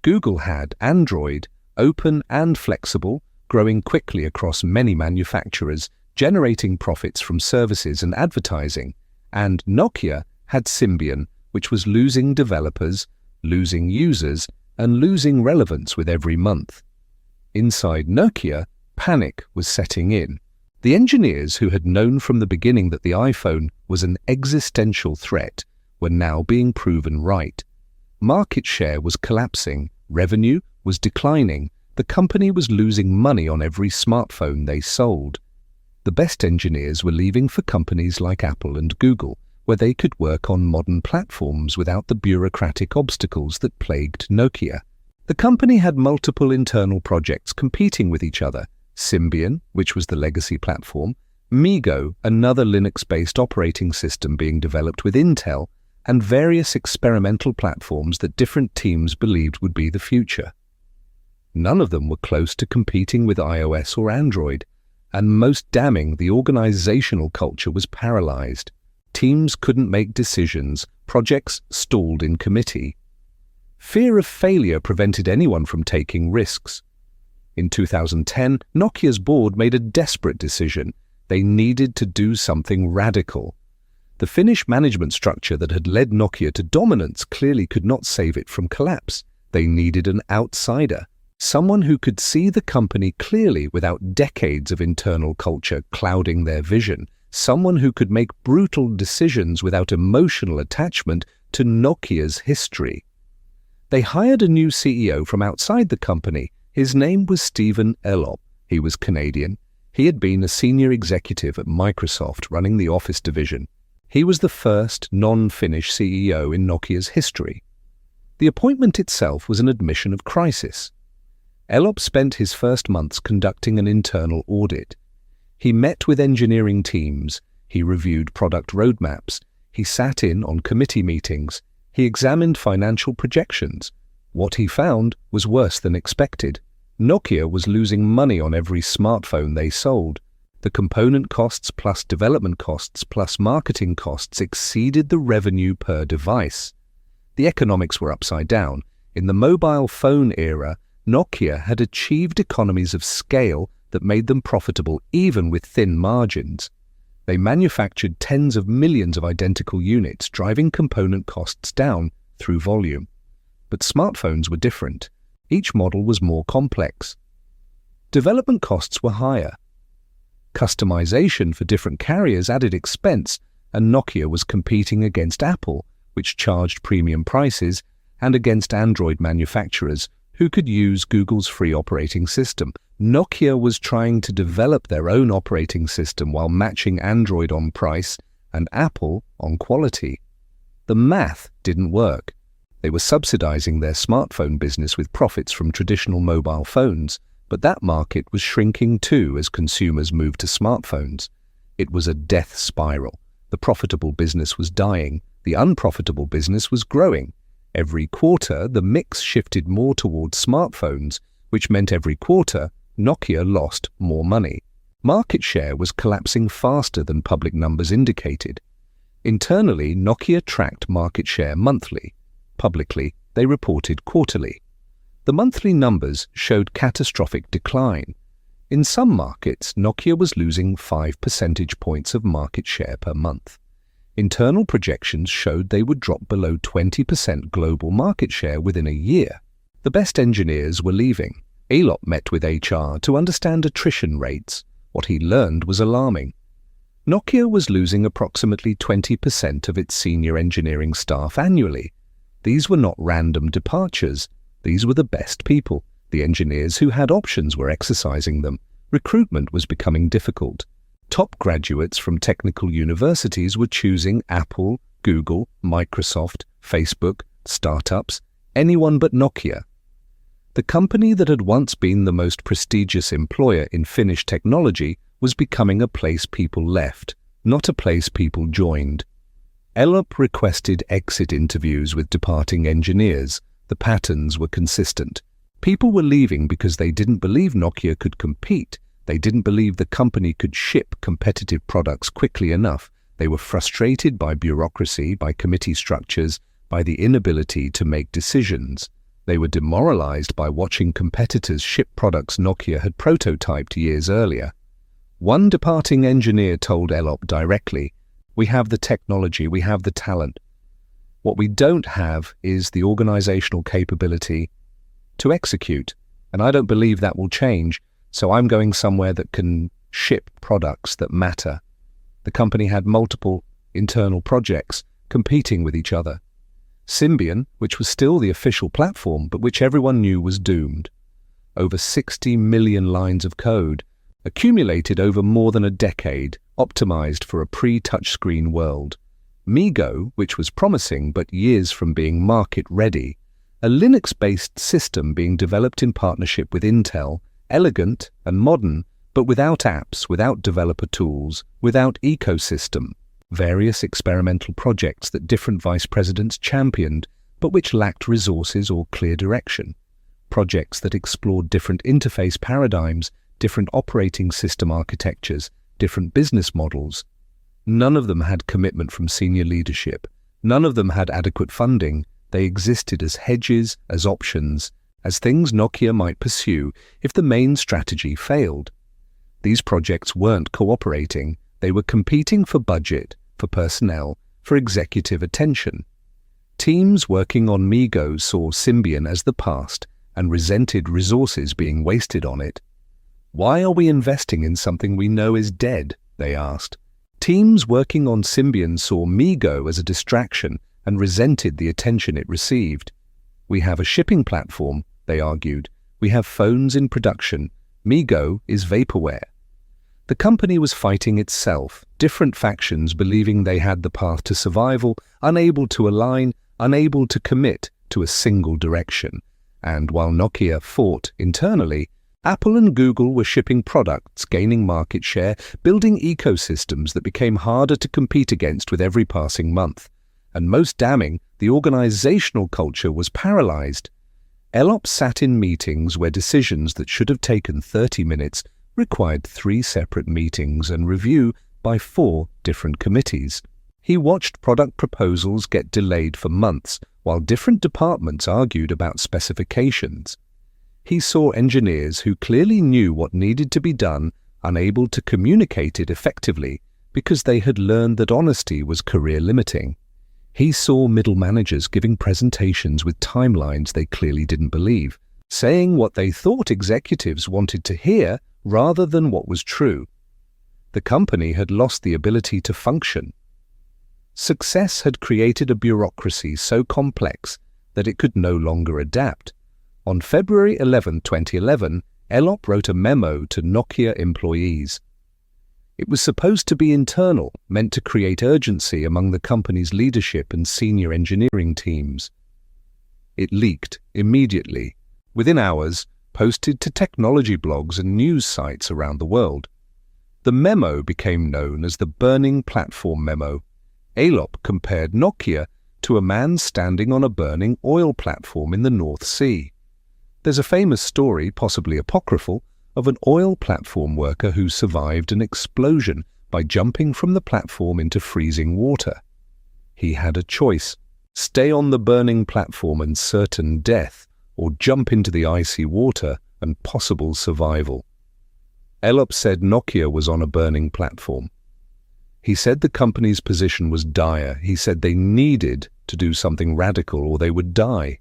Google had Android, open and flexible, growing quickly across many manufacturers, generating profits from services and advertising. And Nokia had Symbian, which was losing developers, losing users, and losing relevance with every month. Inside Nokia, panic was setting in. The engineers who had known from the beginning that the iPhone was an existential threat were now being proven right. Market share was collapsing, revenue was declining, the company was losing money on every smartphone they sold. The best engineers were leaving for companies like Apple and Google, where they could work on modern platforms without the bureaucratic obstacles that plagued Nokia. The company had multiple internal projects competing with each other: Symbian, which was the legacy platform, MeeGo, another Linux-based operating system being developed with Intel, and various experimental platforms that different teams believed would be the future. None of them were close to competing with iOS or Android, and most damning, the organizational culture was paralyzed. Teams couldn't make decisions, projects stalled in committee. Fear of failure prevented anyone from taking risks. In 2010, Nokia's board made a desperate decision. They needed to do something radical. The Finnish management structure that had led Nokia to dominance clearly could not save it from collapse. They needed an outsider, someone who could see the company clearly without decades of internal culture clouding their vision, someone who could make brutal decisions without emotional attachment to Nokia's history. They hired a new CEO from outside the company. His name was Stephen Elop. He was Canadian. He had been a senior executive at Microsoft running the Office division. He was the first non-Finnish CEO in Nokia's history. The appointment itself was an admission of crisis. Elop spent his first months conducting an internal audit. He met with engineering teams, he reviewed product roadmaps, he sat in on committee meetings, he examined financial projections. What he found was worse than expected. Nokia was losing money on every smartphone they sold. The component costs plus development costs plus marketing costs exceeded the revenue per device. The economics were upside down. In the mobile phone era, Nokia had achieved economies of scale that made them profitable even with thin margins. They manufactured tens of millions of identical units, driving component costs down through volume. But smartphones were different. Each model was more complex. Development costs were higher. Customization for different carriers added expense, and Nokia was competing against Apple, which charged premium prices, and against Android manufacturers, who could use Google's free operating system. Nokia was trying to develop their own operating system while matching Android on price and Apple on quality. The math didn't work. They were subsidizing their smartphone business with profits from traditional mobile phones. But that market was shrinking too as consumers moved to smartphones. It was a death spiral. The profitable business was dying. The unprofitable business was growing. Every quarter, the mix shifted more towards smartphones, which meant every quarter, Nokia lost more money. Market share was collapsing faster than public numbers indicated. Internally, Nokia tracked market share monthly. Publicly, they reported quarterly. The monthly numbers showed catastrophic decline. In some markets, Nokia was losing 5 percentage points of market share per month. Internal projections showed they would drop below 20% global market share within a year. The best engineers were leaving. Elop met with HR to understand attrition rates. What he learned was alarming. Nokia was losing approximately 20% of its senior engineering staff annually. These were not random departures. These were the best people. The engineers who had options were exercising them. Recruitment was becoming difficult. Top graduates from technical universities were choosing Apple, Google, Microsoft, Facebook, startups, anyone but Nokia. The company that had once been the most prestigious employer in Finnish technology was becoming a place people left, not a place people joined. Elop requested exit interviews with departing engineers. The patterns were consistent. People were leaving because they didn't believe Nokia could compete. They didn't believe the company could ship competitive products quickly enough. They were frustrated by bureaucracy, by committee structures, by the inability to make decisions. They were demoralized by watching competitors ship products Nokia had prototyped years earlier. One departing engineer told Elop directly, "We have the technology, we have the talent. What we don't have is the organizational capability to execute, and I don't believe that will change, so I'm going somewhere that can ship products that matter." The company had multiple internal projects competing with each other. Symbian, which was still the official platform, but which everyone knew was doomed. Over 60 million lines of code, accumulated over more than a decade, optimized for a pre-touchscreen world. MeeGo, which was promising but years from being market-ready. A Linux-based system being developed in partnership with Intel, elegant and modern, but without apps, without developer tools, without ecosystem. Various experimental projects that different vice presidents championed, but which lacked resources or clear direction. Projects that explored different interface paradigms, different operating system architectures, different business models. None of them had commitment from senior leadership. None of them had adequate funding. They existed as hedges, as options, as things Nokia might pursue if the main strategy failed. These projects weren't cooperating. They were competing for budget, for personnel, for executive attention. Teams working on MeeGo saw Symbian as the past and resented resources being wasted on it. "Why are we investing in something we know is dead?" they asked. Teams working on Symbian saw MeeGo as a distraction and resented the attention it received. "We have a shipping platform," they argued. "We have phones in production. MeeGo is vaporware." The company was fighting itself, different factions believing they had the path to survival, unable to align, unable to commit to a single direction. And while Nokia fought internally, Apple and Google were shipping products, gaining market share, building ecosystems that became harder to compete against with every passing month. And most damning, the organizational culture was paralyzed. Elop sat in meetings where decisions that should have taken 30 minutes required 3 separate meetings and review by 4 different committees. He watched product proposals get delayed for months while different departments argued about specifications. He saw engineers who clearly knew what needed to be done, unable to communicate it effectively because they had learned that honesty was career limiting. He saw middle managers giving presentations with timelines they clearly didn't believe, saying what they thought executives wanted to hear rather than what was true. The company had lost the ability to function. Success had created a bureaucracy so complex that it could no longer adapt. On February 11, 2011, Elop wrote a memo to Nokia employees. It was supposed to be internal, meant to create urgency among the company's leadership and senior engineering teams. It leaked immediately. Within hours, posted to technology blogs and news sites around the world. The memo became known as the Burning Platform Memo. Aelop compared Nokia to a man standing on a burning oil platform in the North Sea. There's a famous story, possibly apocryphal, of an oil platform worker who survived an explosion by jumping from the platform into freezing water. He had a choice: stay on the burning platform and certain death, or jump into the icy water and possible survival. Aelop said Nokia was on a burning platform. He said the company's position was dire. He said they needed to do something radical or they would die.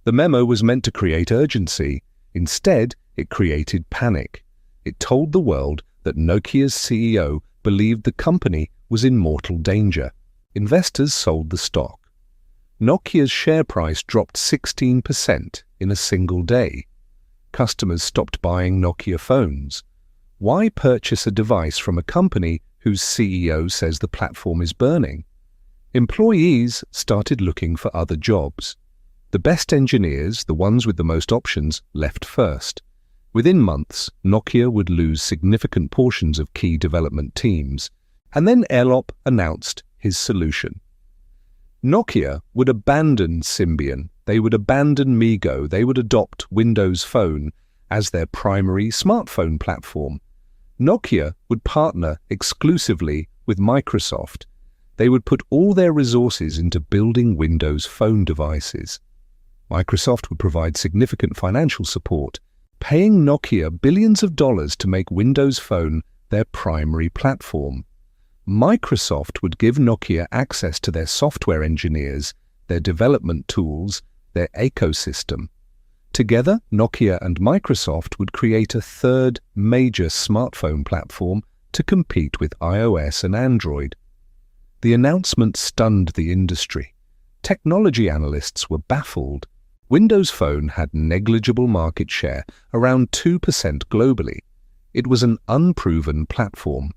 The memo was meant to create urgency. Instead, it created panic. It told the world that Nokia's CEO believed the company was in mortal danger. Investors sold the stock. Nokia's share price dropped 16% in a single day. Customers stopped buying Nokia phones. Why purchase a device from a company whose CEO says the platform is burning? Employees started looking for other jobs. The best engineers, the ones with the most options, left first. Within months, Nokia would lose significant portions of key development teams. And then Aelop announced his solution. Nokia would abandon Symbian. They would abandon MeeGo. They would adopt Windows Phone as their primary smartphone platform. Nokia would partner exclusively with Microsoft. They would put all their resources into building Windows Phone devices. Microsoft would provide significant financial support, paying Nokia billions of dollars to make Windows Phone their primary platform. Microsoft would give Nokia access to their software engineers, their development tools, their ecosystem. Together, Nokia and Microsoft would create a third major smartphone platform to compete with iOS and Android. The announcement stunned the industry. Technology analysts were baffled. Windows Phone had negligible market share, around 2% globally. It was an unproven platform.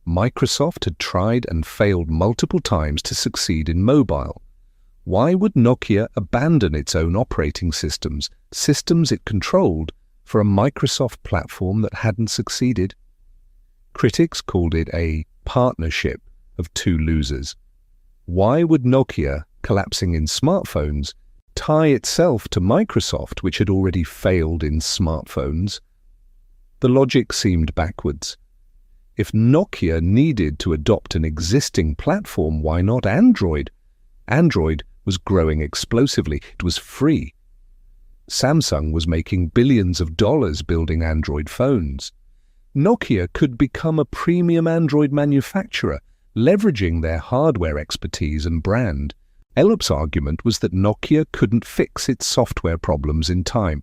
Microsoft had tried and failed multiple times to succeed in mobile. Why would Nokia abandon its own operating systems it controlled, for a Microsoft platform that hadn't succeeded? Critics called it a partnership of two losers. Why would Nokia, collapsing in smartphones, tie itself to Microsoft, which had already failed in smartphones? The logic seemed backwards. If Nokia needed to adopt an existing platform, why not Android? Android was growing explosively. It was free. Samsung was making billions of dollars building Android phones. Nokia could become a premium Android manufacturer, leveraging their hardware expertise and brand. Aelop's argument was that Nokia couldn't fix its software problems in time.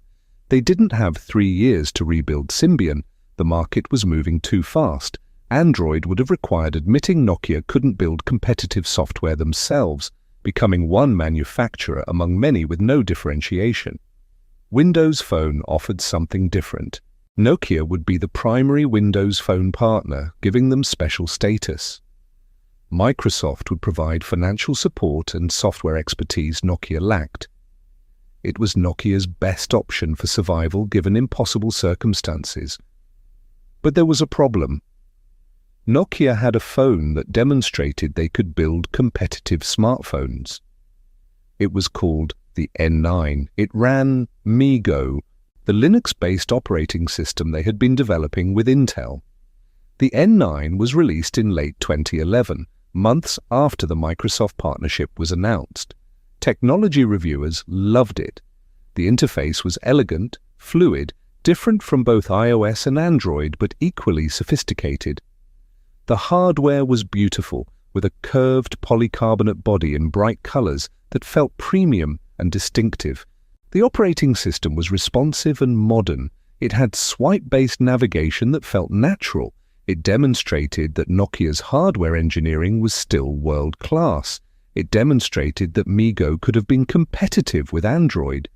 They didn't have 3 years to rebuild Symbian. The market was moving too fast. Android would have required admitting Nokia couldn't build competitive software themselves, becoming one manufacturer among many with no differentiation. Windows Phone offered something different. Nokia would be the primary Windows Phone partner, giving them special status. Microsoft would provide financial support and software expertise Nokia lacked. It was Nokia's best option for survival given impossible circumstances. But there was a problem. Nokia had a phone that demonstrated they could build competitive smartphones. It was called the N9. It ran MeeGo, the Linux-based operating system they had been developing with Intel. The N9 was released in late 2011, months after the Microsoft partnership was announced. Technology reviewers loved it. The interface was elegant, fluid, different from both iOS and Android, but equally sophisticated. The hardware was beautiful, with a curved polycarbonate body in bright colors that felt premium and distinctive. The operating system was responsive and modern. It had swipe-based navigation that felt natural. It demonstrated that Nokia's hardware engineering was still world-class. It demonstrated that MeeGo could have been competitive with Android.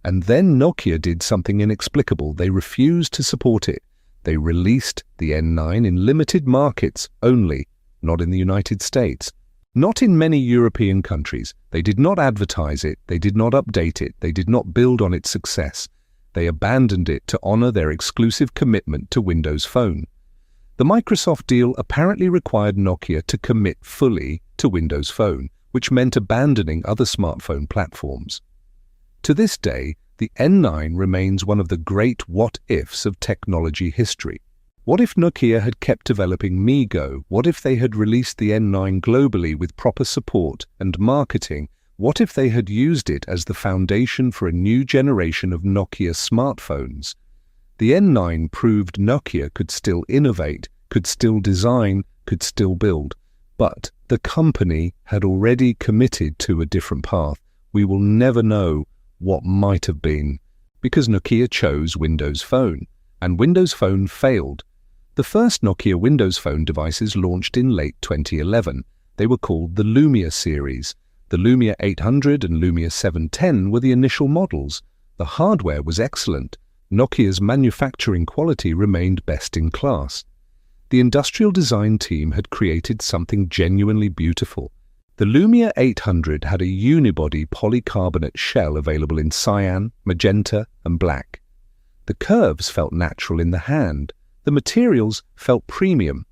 And then Nokia did something inexplicable. They refused to support it. They released the N9 in limited markets only, not in the United States. Not in many European countries. They did not advertise it. They did not update it. They did not build on its success. They abandoned it to honor their exclusive commitment to Windows Phone. The Microsoft deal apparently required Nokia to commit fully to Windows Phone, which meant abandoning other smartphone platforms. To this day, the N9 remains one of the great what-ifs of technology history. What if Nokia had kept developing MeeGo? What if they had released the N9 globally with proper support and marketing? What if they had used it as the foundation for a new generation of Nokia smartphones? The N9 proved Nokia could still innovate, could still design, could still build. But the company had already committed to a different path. We will never know what might have been, because Nokia chose Windows Phone, and Windows Phone failed. The first Nokia Windows Phone devices launched in late 2011. They were called the Lumia series. The Lumia 800 and Lumia 710 were the initial models. The hardware was excellent. Nokia's manufacturing quality remained best in class. The industrial design team had created something genuinely beautiful. The Lumia 800 had a unibody polycarbonate shell available in cyan, magenta, and black. The curves felt natural in the hand. The materials felt premium.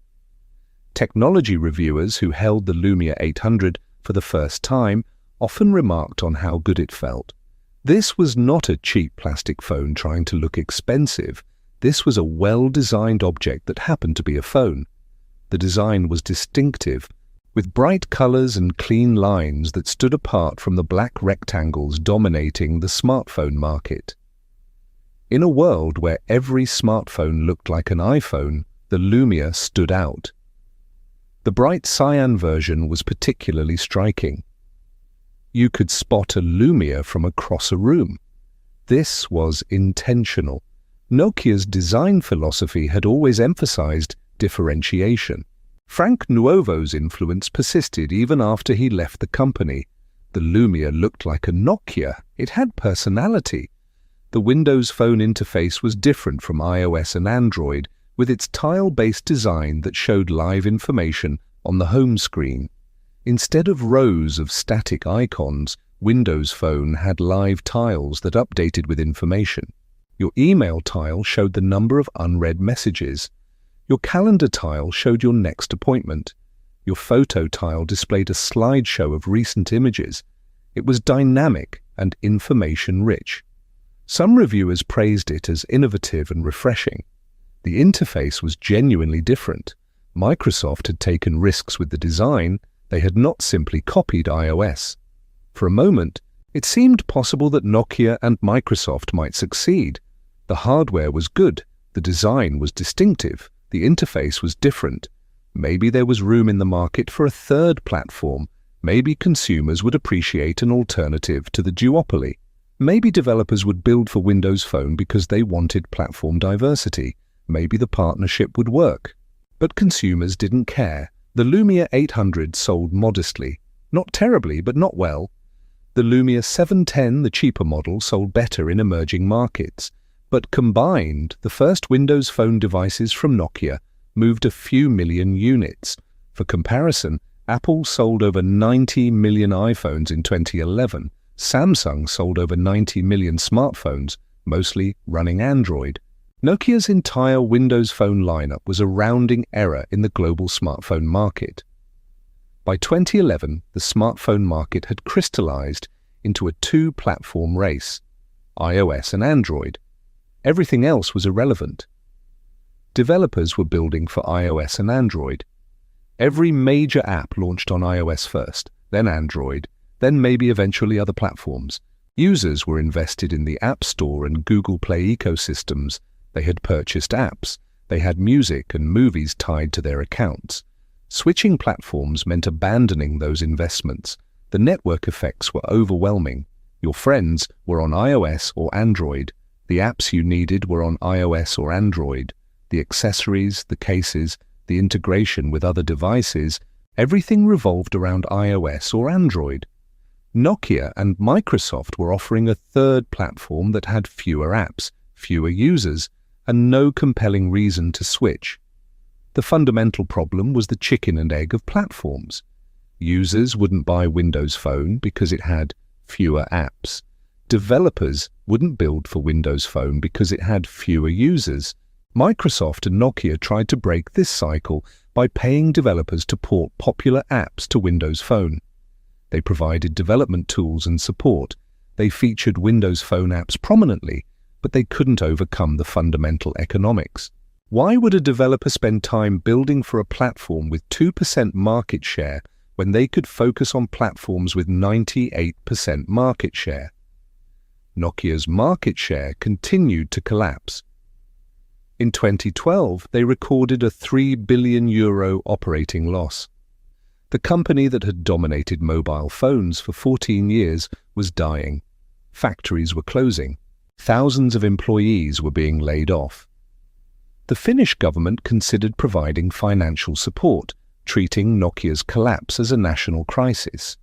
Technology reviewers who held the Lumia 800 for the first time often remarked on how good it felt. This was not a cheap plastic phone trying to look expensive. This was a well-designed object that happened to be a phone. The design was distinctive, with bright colors and clean lines that stood apart from the black rectangles dominating the smartphone market. In a world where every smartphone looked like an iPhone, the Lumia stood out. The bright cyan version was particularly striking. You could spot a Lumia from across a room. This was intentional. Nokia's design philosophy had always emphasized differentiation. Frank Nuovo's influence persisted even after he left the company. The Lumia looked like a Nokia. It had personality. The Windows Phone interface was different from iOS and Android, with its tile-based design that showed live information on the home screen. Instead of rows of static icons, Windows Phone had live tiles that updated with information. Your email tile showed the number of unread messages. Your calendar tile showed your next appointment. Your photo tile displayed a slideshow of recent images. It was dynamic and information-rich. Some reviewers praised it as innovative and refreshing. The interface was genuinely different. Microsoft had taken risks with the design. They had not simply copied iOS. For a moment, it seemed possible that Nokia and Microsoft might succeed. The hardware was good, the design was distinctive, the interface was different. Maybe there was room in the market for a third platform. Maybe consumers would appreciate an alternative to the duopoly. Maybe developers would build for Windows Phone because they wanted platform diversity. Maybe the partnership would work. But consumers didn't care. The Lumia 800 sold modestly. Not terribly, but not well. The Lumia 710, the cheaper model, sold better in emerging markets. But combined, the first Windows Phone devices from Nokia moved a few million units. For comparison, Apple sold over 90 million iPhones in 2011. Samsung sold over 90 million smartphones, mostly running Android. Nokia's entire Windows Phone lineup was a rounding error in the global smartphone market. By 2011, the smartphone market had crystallized into a two-platform race, iOS and Android. Everything else was irrelevant. Developers were building for iOS and Android. Every major app launched on iOS first, then Android, then maybe eventually other platforms. Users were invested in the App Store and Google Play ecosystems. They had purchased apps. They had music and movies tied to their accounts. Switching platforms meant abandoning those investments. The network effects were overwhelming. Your friends were on iOS or Android. The apps you needed were on iOS or Android. The accessories, the cases, the integration with other devices, everything revolved around iOS or Android. Nokia and Microsoft were offering a third platform that had fewer apps, fewer users, and no compelling reason to switch. The fundamental problem was the chicken and egg of platforms. Users wouldn't buy Windows Phone because it had fewer apps. Developers wouldn't build for Windows Phone because it had fewer users. Microsoft and Nokia tried to break this cycle by paying developers to port popular apps to Windows Phone. They provided development tools and support. They featured Windows Phone apps prominently, but they couldn't overcome the fundamental economics. Why would a developer spend time building for a platform with 2% market share when they could focus on platforms with 98% market share? Nokia's market share continued to collapse. In 2012, they recorded a €3 billion operating loss. The company that had dominated mobile phones for 14 years was dying. Factories were closing. Thousands of employees were being laid off. The Finnish government considered providing financial support, treating Nokia's collapse as a national crisis.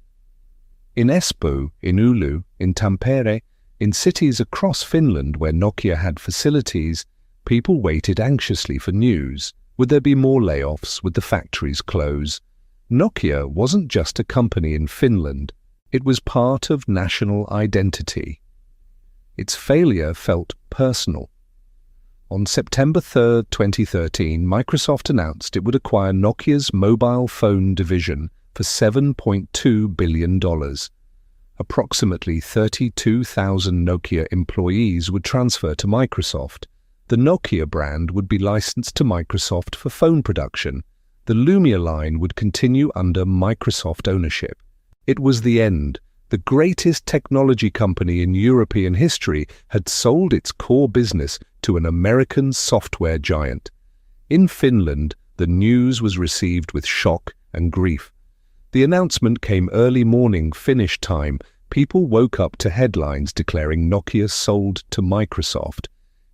In Espoo, in Oulu, in Tampere, in cities across Finland where Nokia had facilities, people waited anxiously for news. Would there be more layoffs? Would the factories close? Nokia wasn't just a company in Finland. It was part of national identity. Its failure felt personal. On September 3, 2013, Microsoft announced it would acquire Nokia's mobile phone division for $7.2 billion. Approximately 32,000 Nokia employees would transfer to Microsoft. The Nokia brand would be licensed to Microsoft for phone production. The Lumia line would continue under Microsoft ownership. It was the end. The greatest technology company in European history had sold its core business to an American software giant. In Finland, the news was received with shock and grief. The announcement came early morning Finnish time. People woke up to headlines declaring Nokia sold to Microsoft.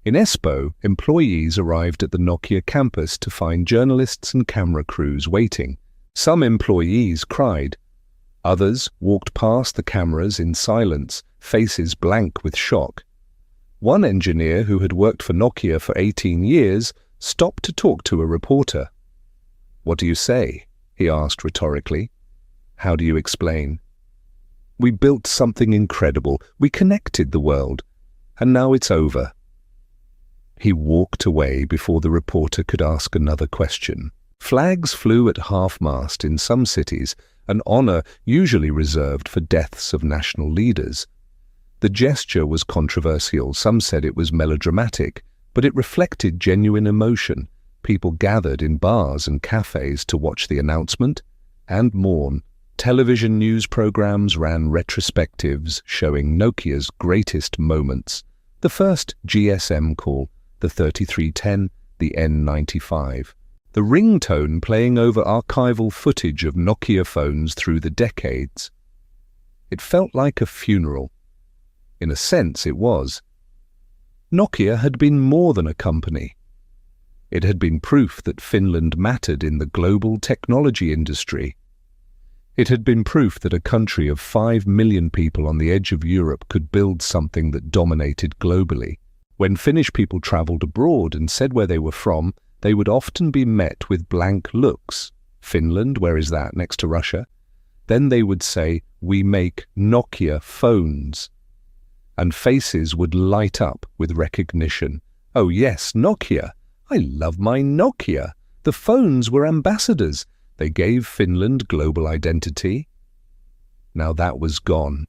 In Espoo, employees arrived at the Nokia campus to find journalists and camera crews waiting. Some employees cried. Others walked past the cameras in silence, faces blank with shock. One engineer who had worked for Nokia for 18 years stopped to talk to a reporter. "What do you say?" he asked rhetorically. "How do you explain?" "We built something incredible. We connected the world. And now it's over." He walked away before the reporter could ask another question. Flags flew at half-mast in some cities, an honor usually reserved for deaths of national leaders. The gesture was controversial. Some said it was melodramatic, but it reflected genuine emotion. People gathered in bars and cafes to watch the announcement and mourn. Television news programs ran retrospectives showing Nokia's greatest moments. The first GSM call, the 3310, the N95. The ringtone playing over archival footage of Nokia phones through the decades. It felt like a funeral. In a sense, it was. Nokia had been more than a company. It had been proof that Finland mattered in the global technology industry. It had been proof that a country of 5 million people on the edge of Europe could build something that dominated globally. When Finnish people travelled abroad and said where they were from, they would often be met with blank looks. "Finland, where is that, next to Russia?" Then they would say, "We make Nokia phones." And faces would light up with recognition. "Oh yes, Nokia. I love my Nokia." The phones were ambassadors. They gave Finland global identity. Now that was gone.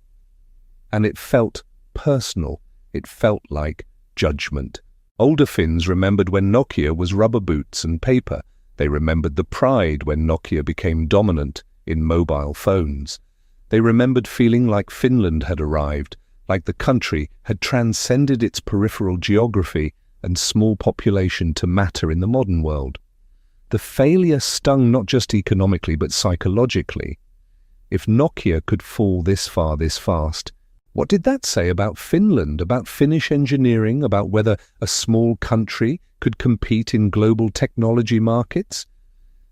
And it felt personal. It felt like judgment. Older Finns remembered when Nokia was rubber boots and paper. They remembered the pride when Nokia became dominant in mobile phones. They remembered feeling like Finland had arrived, like the country had transcended its peripheral geography and small population to matter in the modern world. The failure stung not just economically but psychologically. If Nokia could fall this far this fast, what did that say about Finland, about Finnish engineering, about whether a small country could compete in global technology markets?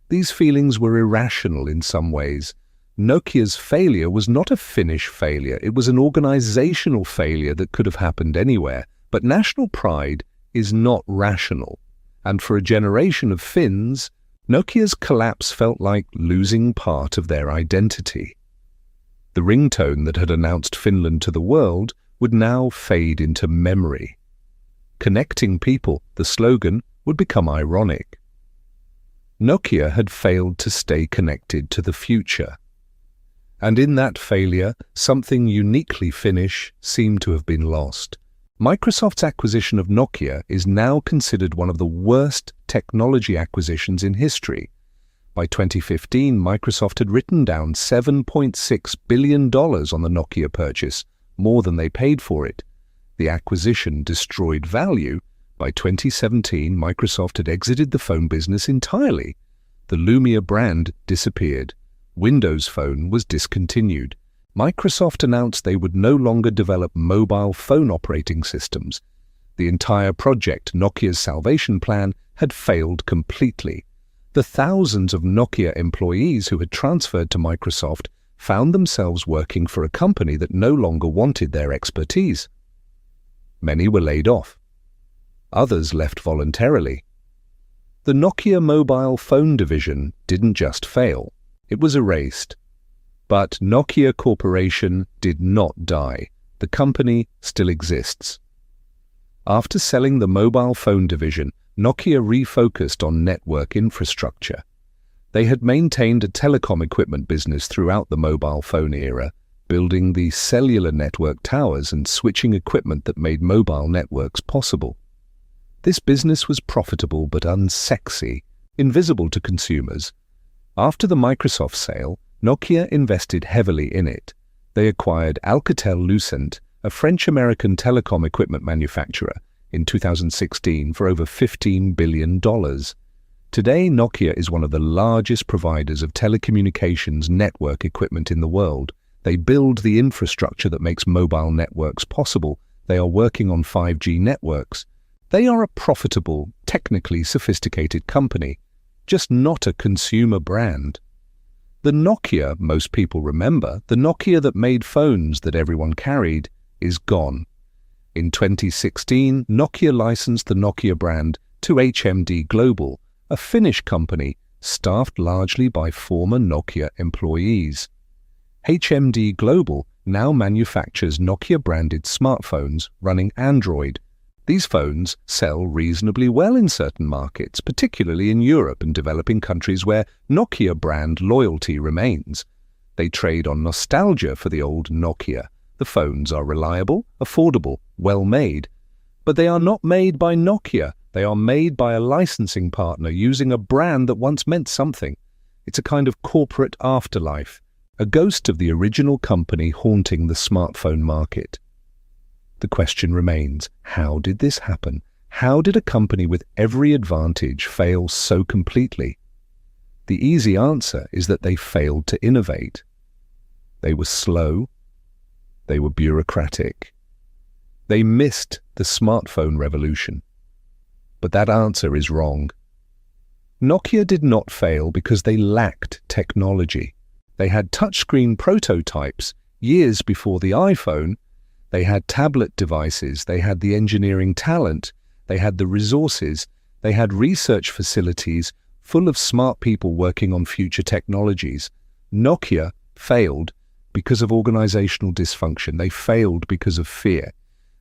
These feelings were irrational in some ways. Nokia's failure was not a Finnish failure. It was an organizational failure that could have happened anywhere. But national pride is not rational. And for a generation of Finns, Nokia's collapse felt like losing part of their identity. The ringtone that had announced Finland to the world would now fade into memory. Connecting people, the slogan, would become ironic. Nokia had failed to stay connected to the future. And in that failure, something uniquely Finnish seemed to have been lost. Microsoft's acquisition of Nokia is now considered one of the worst technology acquisitions in history. By 2015, Microsoft had written down $7.6 billion on the Nokia purchase, more than they paid for it. The acquisition destroyed value. By 2017, Microsoft had exited the phone business entirely. The Lumia brand disappeared. Windows Phone was discontinued. Microsoft announced they would no longer develop mobile phone operating systems. The entire project, Nokia's Salvation Plan, had failed completely. The thousands of Nokia employees who had transferred to Microsoft found themselves working for a company that no longer wanted their expertise. Many were laid off. Others left voluntarily. The Nokia mobile phone division didn't just fail, it was erased. But Nokia Corporation did not die. The company still exists. After selling the mobile phone division, Nokia refocused on network infrastructure. They had maintained a telecom equipment business throughout the mobile phone era, building the cellular network towers and switching equipment that made mobile networks possible. This business was profitable but unsexy, invisible to consumers. After the Microsoft sale, Nokia invested heavily in it. They acquired Alcatel-Lucent, a French-American telecom equipment manufacturer, in 2016 for over $15 billion. Today, Nokia is one of the largest providers of telecommunications network equipment in the world. They build the infrastructure that makes mobile networks possible. They are working on 5G networks. They are a profitable, technically sophisticated company, just not a consumer brand. The Nokia most people remember, the Nokia that made phones that everyone carried, is gone. In 2016, Nokia licensed the Nokia brand to HMD Global, a Finnish company staffed largely by former Nokia employees. HMD Global now manufactures Nokia-branded smartphones running Android. These phones sell reasonably well in certain markets, particularly in Europe and developing countries where Nokia brand loyalty remains. They trade on nostalgia for the old Nokia. The phones are reliable, affordable, well-made. But they are not made by Nokia. They are made by a licensing partner using a brand that once meant something. It's a kind of corporate afterlife, a ghost of the original company haunting the smartphone market. The question remains, how did this happen? How did a company with every advantage fail so completely? The easy answer is that they failed to innovate. They were slow. They were bureaucratic. They missed the smartphone revolution. But that answer is wrong. Nokia did not fail because they lacked technology. They had touchscreen prototypes years before the iPhone. They had tablet devices, they had the engineering talent, they had the resources, they had research facilities full of smart people working on future technologies. Nokia failed because of organizational dysfunction. They failed because of fear.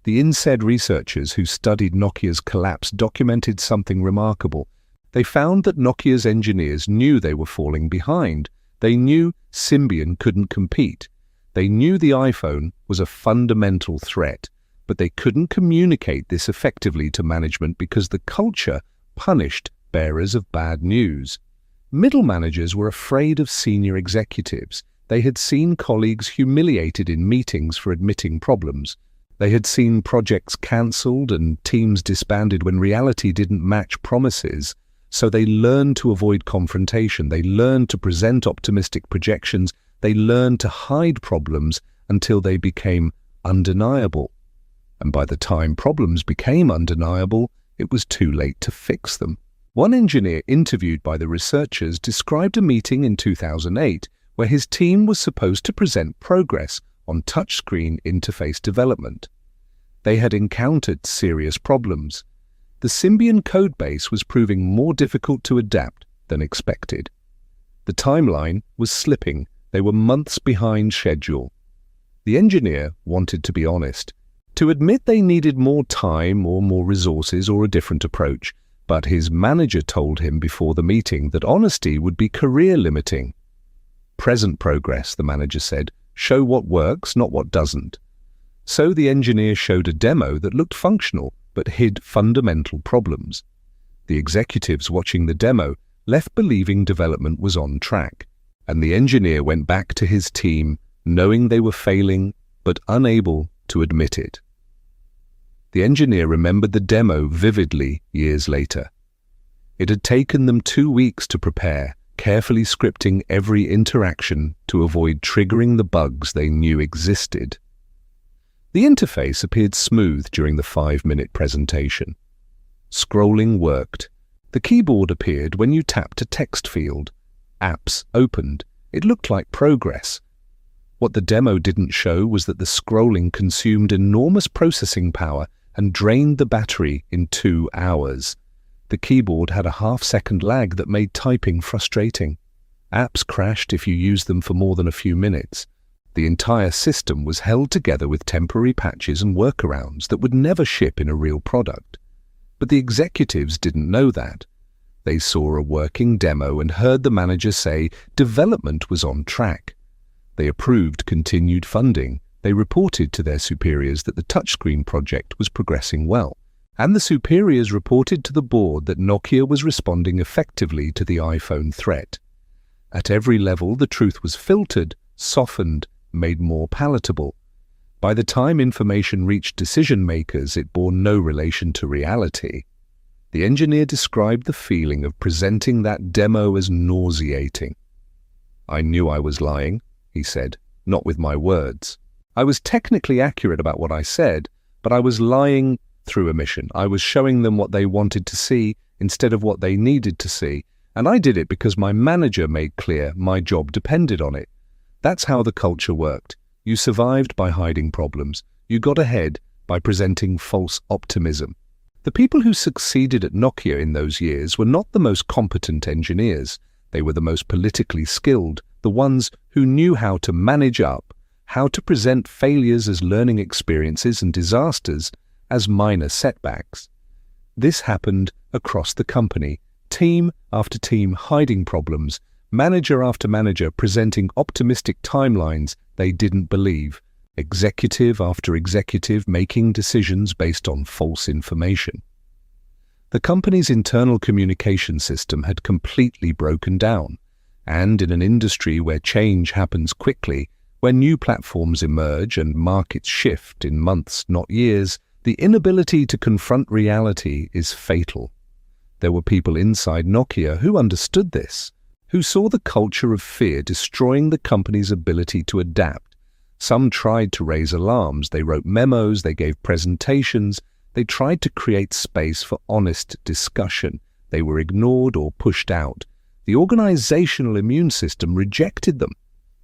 The INSEAD researchers who studied Nokia's collapse documented something remarkable. They found that Nokia's engineers knew they were falling behind. They knew Symbian couldn't compete. They knew the iPhone was a fundamental threat, but they couldn't communicate this effectively to management because the culture punished bearers of bad news. Middle managers were afraid of senior executives. They had seen colleagues humiliated in meetings for admitting problems. They had seen projects cancelled and teams disbanded when reality didn't match promises. So they learned to avoid confrontation. They learned to present optimistic projections. They learned to hide problems until they became undeniable. And by the time problems became undeniable, it was too late to fix them. One engineer interviewed by the researchers described a meeting in 2008 where his team was supposed to present progress on touchscreen interface development. They had encountered serious problems. The Symbian codebase was proving more difficult to adapt than expected. The timeline was slipping. They were months behind schedule. The engineer wanted to be honest. to admit they needed more time or more resources or a different approach, but his manager told him before the meeting that honesty would be career-limiting. Present progress, the manager said, show what works, not what doesn't. So the engineer showed a demo that looked functional but hid fundamental problems. The executives watching the demo left believing development was on track, and the engineer went back to his team knowing they were failing but unable to admit it. The engineer remembered the demo vividly years later. It had taken them 2 weeks to prepare, carefully scripting every interaction to avoid triggering the bugs they knew existed. The interface appeared smooth during the 5-minute presentation. Scrolling worked. The keyboard appeared when you tapped a text field. Apps opened. It looked like progress. What the demo didn't show was that the scrolling consumed enormous processing power and drained the battery in 2 hours. The keyboard had a half-second lag that made typing frustrating. Apps crashed if you used them for more than a few minutes. The entire system was held together with temporary patches and workarounds that would never ship in a real product. But the executives didn't know that. They saw a working demo and heard the manager say development was on track. They approved continued funding. They reported to their superiors that the touchscreen project was progressing well. And the superiors reported to the board that Nokia was responding effectively to the iPhone threat. At every level, the truth was filtered, softened, made more palatable. By the time information reached decision-makers, it bore no relation to reality. The engineer described the feeling of presenting that demo as nauseating. "I knew I was lying," he said, "not with my words. I was technically accurate about what I said, but I was lying through omission. I was showing them what they wanted to see instead of what they needed to see, and I did it because my manager made clear my job depended on it. That's how the culture worked. You survived by hiding problems. You got ahead by presenting false optimism." The people who succeeded at Nokia in those years were not the most competent engineers. They were the most politically skilled, the ones who knew how to manage up, how to present failures as learning experiences and disasters as minor setbacks. This happened across the company, team after team hiding problems, manager after manager presenting optimistic timelines they didn't believe, executive after executive making decisions based on false information. The company's internal communication system had completely broken down, and in an industry where change happens quickly, where new platforms emerge and markets shift in months, not years, the inability to confront reality is fatal. There were people inside Nokia who understood this, who saw the culture of fear destroying the company's ability to adapt. Some tried to raise alarms, they wrote memos, they gave presentations, they tried to create space for honest discussion. They were ignored or pushed out. The organizational immune system rejected them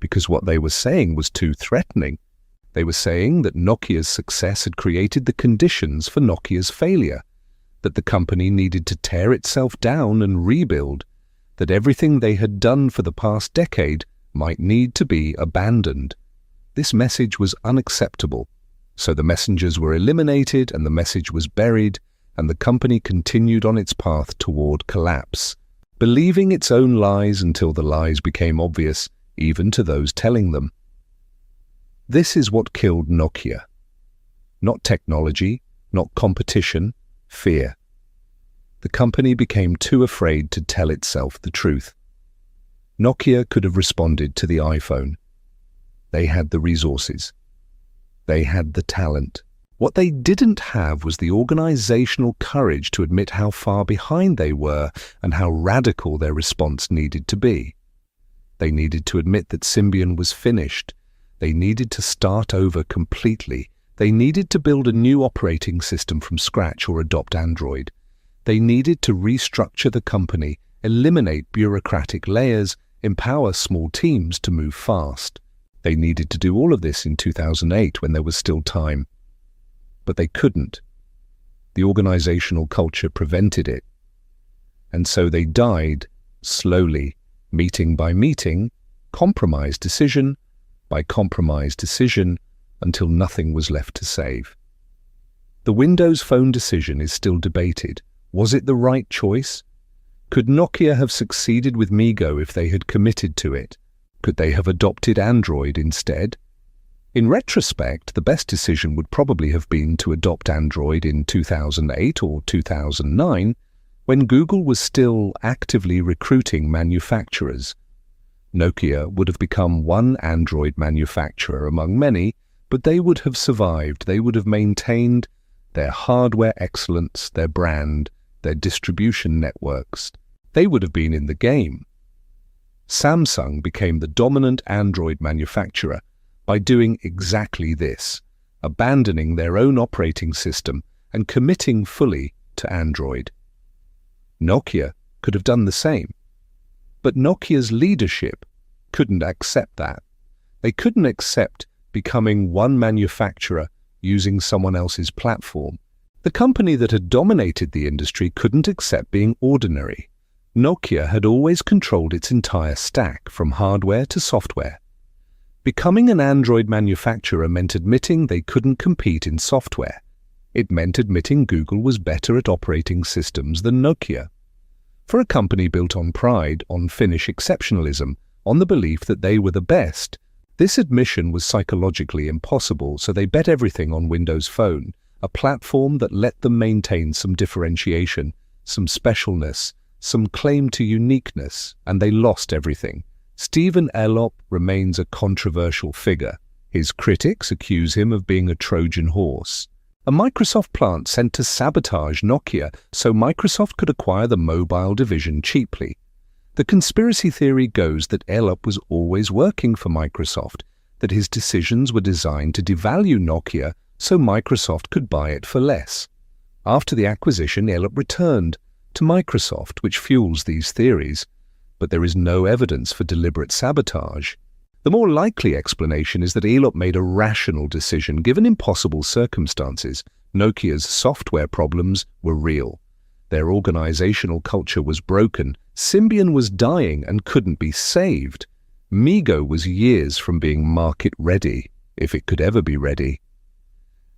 because what they were saying was too threatening. They were saying that Nokia's success had created the conditions for Nokia's failure, that the company needed to tear itself down and rebuild, that everything they had done for the past decade might need to be abandoned. This message was unacceptable, so the messengers were eliminated and the message was buried, and the company continued on its path toward collapse, believing its own lies until the lies became obvious, even to those telling them. This is what killed Nokia. Not technology, not competition, fear. The company became too afraid to tell itself the truth. Nokia could have responded to the iPhone. They had the resources. They had the talent. What they didn't have was the organizational courage to admit how far behind they were and how radical their response needed to be. They needed to admit that Symbian was finished. They needed to start over completely. They needed to build a new operating system from scratch or adopt Android. They needed to restructure the company, eliminate bureaucratic layers, empower small teams to move fast. They needed to do all of this in 2008 when there was still time. But they couldn't. The organizational culture prevented it. And so they died, slowly, meeting by meeting, compromise decision by compromise decision, until nothing was left to save. The Windows Phone decision is still debated. Was it the right choice? Could Nokia have succeeded with MeeGo if they had committed to it? Could they have adopted Android instead? In retrospect, the best decision would probably have been to adopt Android in 2008 or 2009, when Google was still actively recruiting manufacturers. Nokia would have become one Android manufacturer among many, but they would have survived. They would have maintained their hardware excellence, their brand, their distribution networks. They would have been in the game. Samsung became the dominant Android manufacturer by doing exactly this, abandoning their own operating system and committing fully to Android. Nokia could have done the same. But Nokia's leadership couldn't accept that. They couldn't accept becoming one manufacturer using someone else's platform. The company that had dominated the industry couldn't accept being ordinary. Nokia had always controlled its entire stack, from hardware to software. Becoming an Android manufacturer meant admitting they couldn't compete in software. It meant admitting Google was better at operating systems than Nokia. For a company built on pride, on Finnish exceptionalism, on the belief that they were the best, this admission was psychologically impossible, so they bet everything on Windows Phone, a platform that let them maintain some differentiation, some specialness, some claim to uniqueness, and they lost everything. Stephen Elop remains a controversial figure. His critics accuse him of being a Trojan horse. A Microsoft plant sent to sabotage Nokia so Microsoft could acquire the mobile division cheaply. The conspiracy theory goes that Elop was always working for Microsoft, that his decisions were designed to devalue Nokia so Microsoft could buy it for less. After the acquisition, Elop returned to Microsoft, which fuels these theories, but there is no evidence for deliberate sabotage. The more likely explanation is that Elop made a rational decision given impossible circumstances. Nokia's software problems were real. Their organizational culture was broken. Symbian was dying and couldn't be saved. MeeGo was years from being market-ready, if it could ever be ready.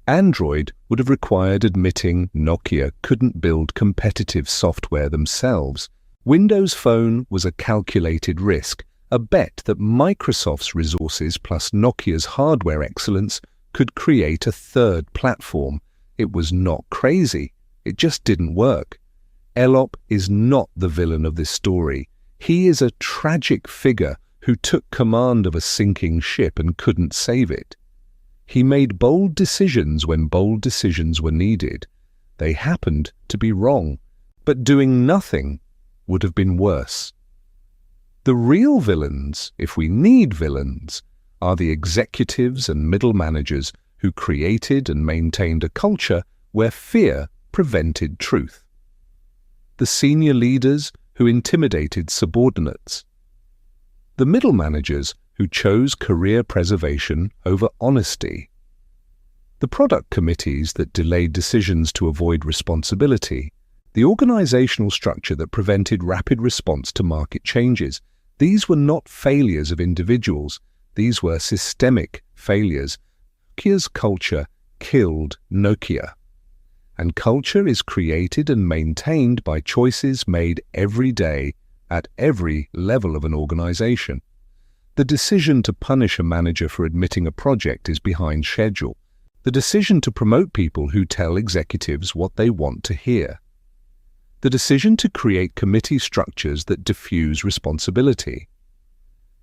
Android would have required admitting Nokia couldn't build competitive software themselves. Windows Phone was a calculated risk, a bet that Microsoft's resources plus Nokia's hardware excellence could create a third platform. It was not crazy. It just didn't work. Elop is not the villain of this story. He is a tragic figure who took command of a sinking ship and couldn't save it. He made bold decisions when bold decisions were needed. They happened to be wrong, but doing nothing would have been worse. The real villains, if we need villains, are the executives and middle managers who created and maintained a culture where fear prevented truth. The senior leaders who intimidated subordinates. The middle managers who chose career preservation over honesty. The product committees that delayed decisions to avoid responsibility. The organizational structure that prevented rapid response to market changes. These were not failures of individuals. These were systemic failures. Nokia's culture killed Nokia. And culture is created and maintained by choices made every day at every level of an organization. The decision to punish a manager for admitting a project is behind schedule. The decision to promote people who tell executives what they want to hear. The decision to create committee structures that diffuse responsibility.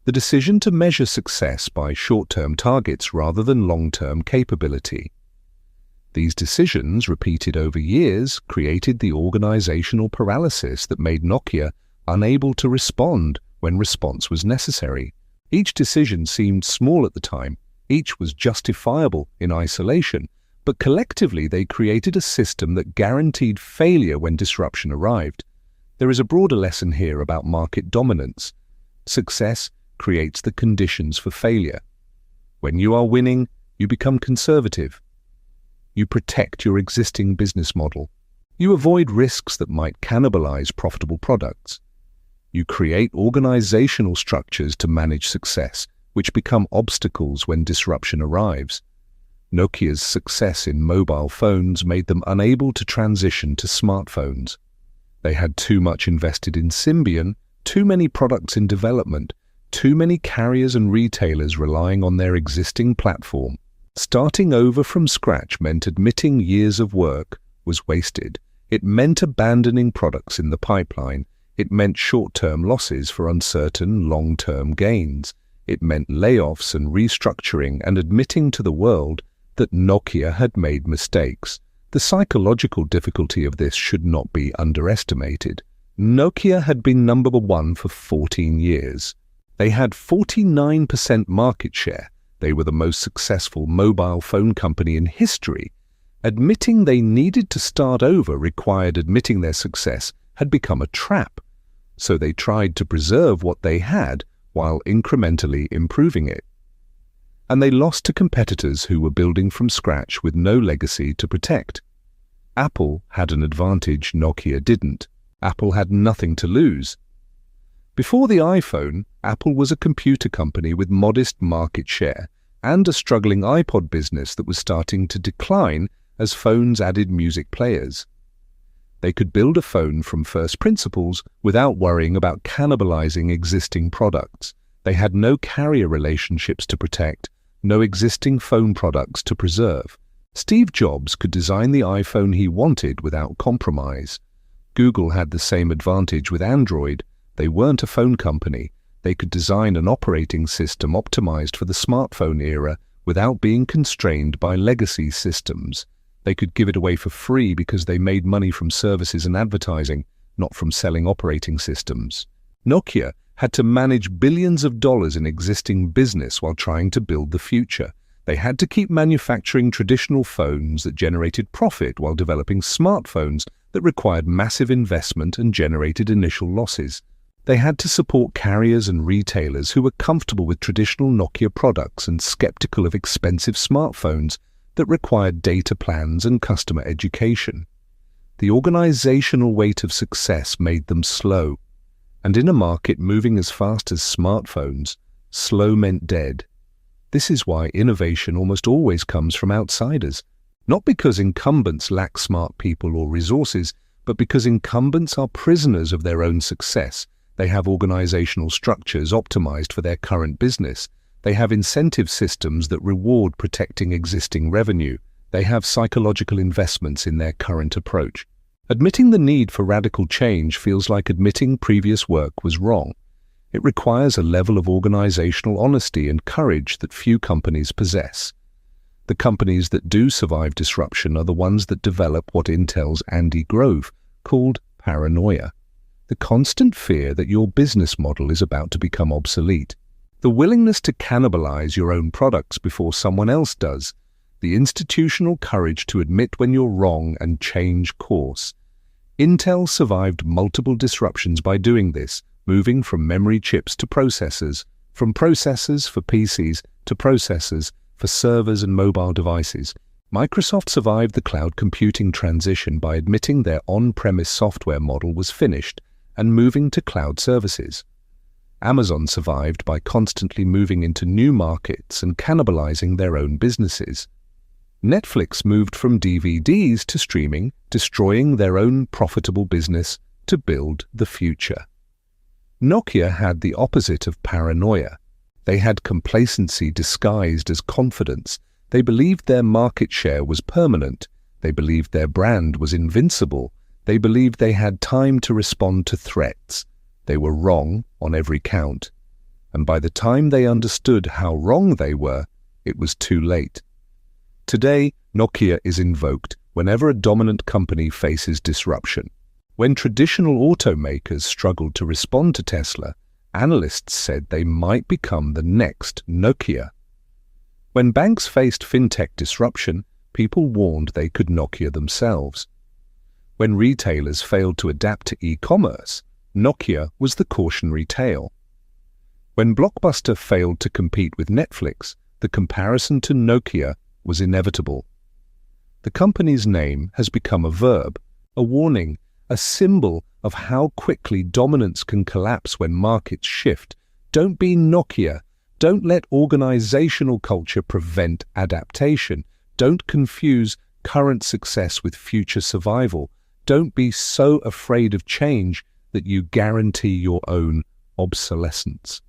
The decision to measure success by short-term targets rather than long-term capability. These decisions, repeated over years, created the organizational paralysis that made Nokia unable to respond when response was necessary. Each decision seemed small at the time. Each was justifiable in isolation. But collectively they created a system that guaranteed failure when disruption arrived. There is a broader lesson here about market dominance. Success creates the conditions for failure. When you are winning, you become conservative. You protect your existing business model. You avoid risks that might cannibalize profitable products. You create organizational structures to manage success, which become obstacles when disruption arrives. Nokia's success in mobile phones made them unable to transition to smartphones. They had too much invested in Symbian, too many products in development, too many carriers and retailers relying on their existing platform. Starting over from scratch meant admitting years of work was wasted. It meant abandoning products in the pipeline. It meant short-term losses for uncertain long-term gains. It meant layoffs and restructuring and admitting to the world that Nokia had made mistakes. The psychological difficulty of this should not be underestimated. Nokia had been number one for 14 years. They had 49% market share. They were the most successful mobile phone company in history. Admitting they needed to start over required admitting their success had become a trap. So they tried to preserve what they had while incrementally improving it. And they lost to competitors who were building from scratch with no legacy to protect. Apple had an advantage Nokia didn't. Apple had nothing to lose. Before the iPhone, Apple was a computer company with modest market share and a struggling iPod business that was starting to decline as phones added music players. They could build a phone from first principles without worrying about cannibalizing existing products. They had no carrier relationships to protect, no existing phone products to preserve. Steve Jobs could design the iPhone he wanted without compromise. Google had the same advantage with Android. They weren't a phone company. They could design an operating system optimized for the smartphone era without being constrained by legacy systems. They could give it away for free because they made money from services and advertising, not from selling operating systems. Nokia had to manage billions of dollars in existing business while trying to build the future. They had to keep manufacturing traditional phones that generated profit while developing smartphones that required massive investment and generated initial losses. They had to support carriers and retailers who were comfortable with traditional Nokia products and skeptical of expensive smartphones that required data plans and customer education. The organizational weight of success made them slow, and in a market moving as fast as smartphones, slow meant dead. This is why innovation almost always comes from outsiders, not because incumbents lack smart people or resources, but because incumbents are prisoners of their own success. They have organizational structures optimized for their current business. They have incentive systems that reward protecting existing revenue. They have psychological investments in their current approach. Admitting the need for radical change feels like admitting previous work was wrong. It requires a level of organizational honesty and courage that few companies possess. The companies that do survive disruption are the ones that develop what Intel's Andy Grove called paranoia. The constant fear that your business model is about to become obsolete. The willingness to cannibalize your own products before someone else does. The institutional courage to admit when you're wrong and change course. Intel survived multiple disruptions by doing this, moving from memory chips to processors, from processors for PCs to processors for servers and mobile devices. Microsoft survived the cloud computing transition by admitting their on-premise software model was finished and moving to cloud services. Amazon survived by constantly moving into new markets and cannibalizing their own businesses. Netflix moved from DVDs to streaming, destroying their own profitable business to build the future. Nokia had the opposite of paranoia. They had complacency disguised as confidence. They believed their market share was permanent. They believed their brand was invincible. They believed they had time to respond to threats. They were wrong on every count. And by the time they understood how wrong they were, it was too late. Today, Nokia is invoked whenever a dominant company faces disruption. When traditional automakers struggled to respond to Tesla, analysts said they might become the next Nokia. When banks faced fintech disruption, people warned they could Nokia themselves. When retailers failed to adapt to e-commerce, Nokia was the cautionary tale. When Blockbuster failed to compete with Netflix, the comparison to Nokia was inevitable. The company's name has become a verb, a warning, a symbol of how quickly dominance can collapse when markets shift. Don't be Nokia. Don't let organizational culture prevent adaptation. Don't confuse current success with future survival. Don't be so afraid of change that you guarantee your own obsolescence.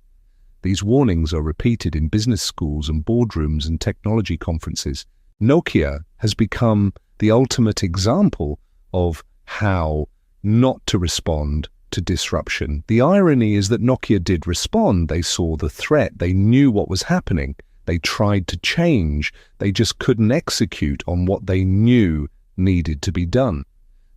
These warnings are repeated in business schools and boardrooms and technology conferences. Nokia has become the ultimate example of how not to respond to disruption. The irony is that Nokia did respond. They saw the threat. They knew what was happening. They tried to change. They just couldn't execute on what they knew needed to be done.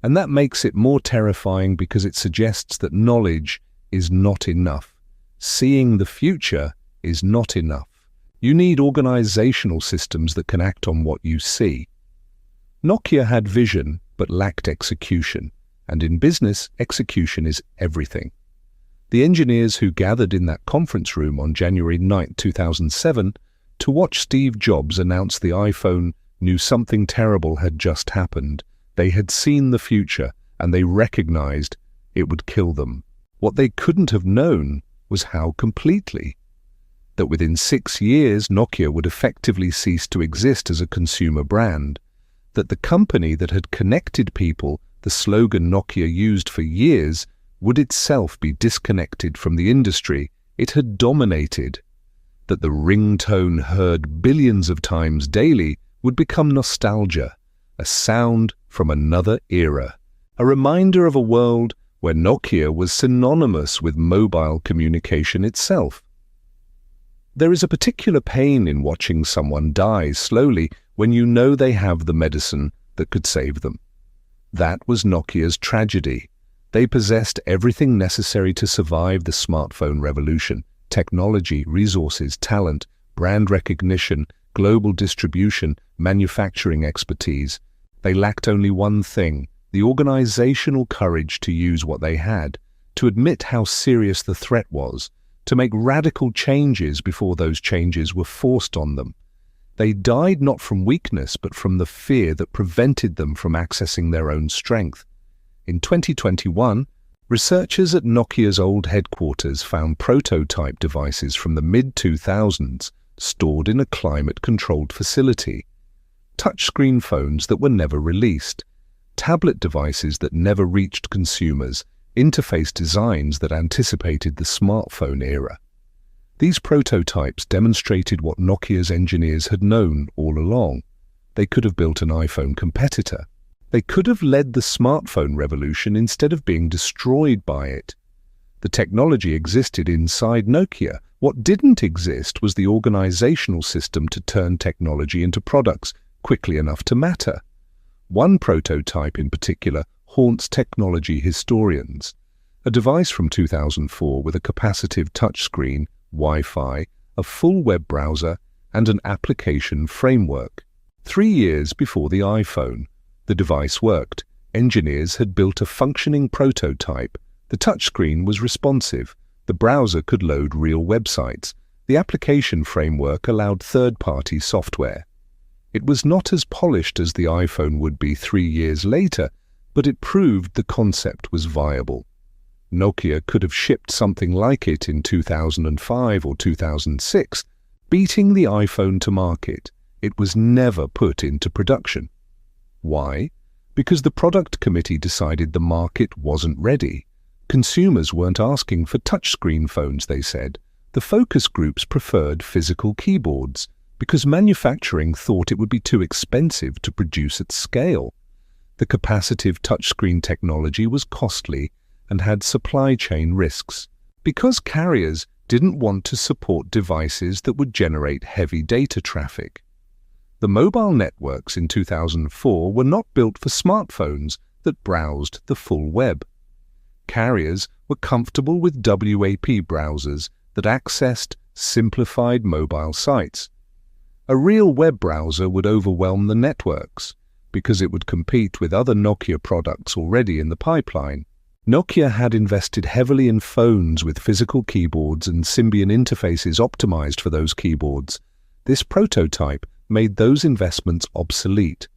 And that makes it more terrifying because it suggests that knowledge is not enough. Seeing the future is not enough. You need organizational systems that can act on what you see. Nokia had vision but lacked execution. And in business, execution is everything. The engineers who gathered in that conference room on January 9, 2007, to watch Steve Jobs announce the iPhone knew something terrible had just happened. They had seen the future, and they recognized it would kill them. What they couldn't have known was how completely. That within 6 years, Nokia would effectively cease to exist as a consumer brand. That the company that had connected people, the slogan Nokia used for years, would itself be disconnected from the industry it had dominated. That the ringtone heard billions of times daily would become nostalgia, a sound from another era, a reminder of a world where Nokia was synonymous with mobile communication itself. There is a particular pain in watching someone die slowly when you know they have the medicine that could save them. That was Nokia's tragedy. They possessed everything necessary to survive the smartphone revolution: technology, resources, talent, brand recognition, global distribution, manufacturing expertise. They lacked only one thing: the organizational courage to use what they had, to admit how serious the threat was, to make radical changes before those changes were forced on them. They died not from weakness, but from the fear that prevented them from accessing their own strength. In 2021, researchers at Nokia's old headquarters found prototype devices from the mid-2000s stored in a climate-controlled facility. Touchscreen phones that were never released, tablet devices that never reached consumers, interface designs that anticipated the smartphone era. These prototypes demonstrated what Nokia's engineers had known all along. They could have built an iPhone competitor. They could have led the smartphone revolution instead of being destroyed by it. The technology existed inside Nokia. What didn't exist was the organizational system to turn technology into products quickly enough to matter. One prototype in particular haunts technology historians. A device from 2004 with a capacitive touchscreen, Wi-Fi, a full web browser, and an application framework. 3 years before the iPhone, the device worked. Engineers had built a functioning prototype. The touchscreen was responsive. The browser could load real websites. The application framework allowed third-party software. It was not as polished as the iPhone would be 3 years later, but it proved the concept was viable. Nokia could have shipped something like it in 2005 or 2006, beating the iPhone to market. It was never put into production. Why? Because the product committee decided the market wasn't ready. Consumers weren't asking for touchscreen phones, they said. The focus groups preferred physical keyboards because manufacturing thought it would be too expensive to produce at scale. The capacitive touchscreen technology was costly and had supply chain risks, because carriers didn't want to support devices that would generate heavy data traffic. The mobile networks in 2004 were not built for smartphones that browsed the full web. Carriers were comfortable with WAP browsers that accessed simplified mobile sites. A real web browser would overwhelm the networks because it would compete with other Nokia products already in the pipeline. Nokia had invested heavily in phones with physical keyboards and Symbian interfaces optimized for those keyboards. This prototype made those investments obsolete.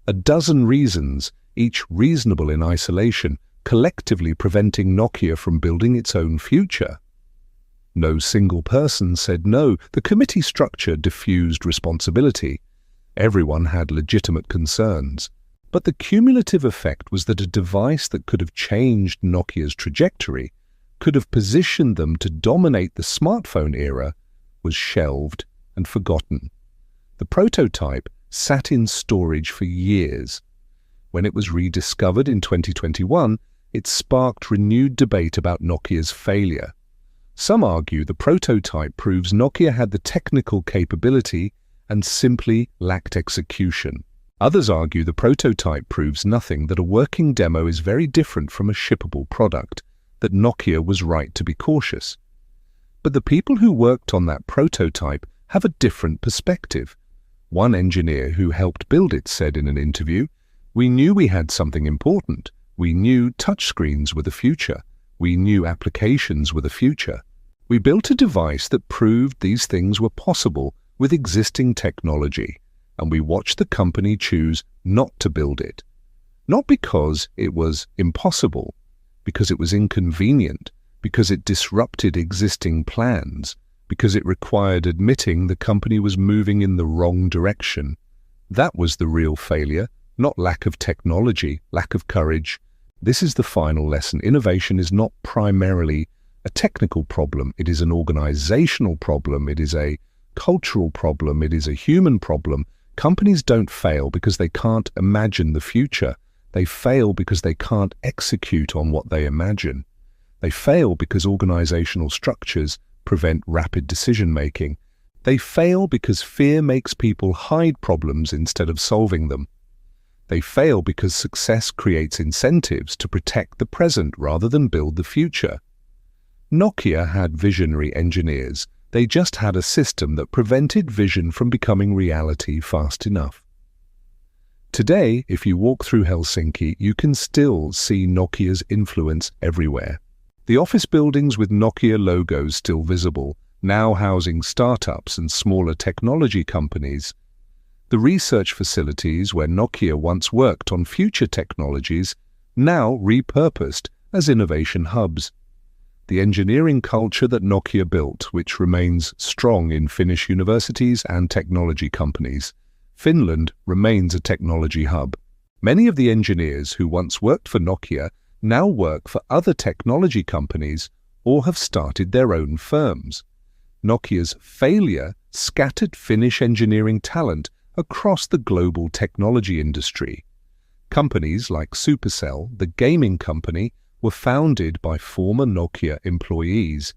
A dozen reasons, each reasonable in isolation, collectively preventing Nokia from building its own future. No single person said no. The committee structure diffused responsibility. Everyone had legitimate concerns. But the cumulative effect was that a device that could have changed Nokia's trajectory, could have positioned them to dominate the smartphone era, was shelved and forgotten. The prototype sat in storage for years. When it was rediscovered in 2021, it sparked renewed debate about Nokia's failure. Some argue the prototype proves Nokia had the technical capability and simply lacked execution. Others argue the prototype proves nothing, that a working demo is very different from a shippable product, that Nokia was right to be cautious. But the people who worked on that prototype have a different perspective. One engineer who helped build it said in an interview, "We knew we had something important. We knew touchscreens were the future. We knew applications were the future. We built a device that proved these things were possible with existing technology, and we watched the company choose not to build it. Not because it was impossible, because it was inconvenient, because it disrupted existing plans, because it required admitting the company was moving in the wrong direction. That was the real failure, not lack of technology, lack of courage." This is the final lesson. Innovation is not primarily a technical problem. It is an organizational problem. It is a cultural problem. It is a human problem. Companies don't fail because they can't imagine the future. They fail because they can't execute on what they imagine. They fail because organizational structures prevent rapid decision-making. They fail because fear makes people hide problems instead of solving them. They fail because success creates incentives to protect the present rather than build the future. Nokia had visionary engineers. They just had a system that prevented vision from becoming reality fast enough. Today, if you walk through Helsinki, you can still see Nokia's influence everywhere. The office buildings with Nokia logos still visible, now housing startups and smaller technology companies. The research facilities where Nokia once worked on future technologies, now repurposed as innovation hubs. The engineering culture that Nokia built, which remains strong in Finnish universities and technology companies. Finland remains a technology hub. Many of the engineers who once worked for Nokia now work for other technology companies or have started their own firms. Nokia's failure scattered Finnish engineering talent across the global technology industry. Companies like Supercell, the gaming company, were founded by former Nokia employees.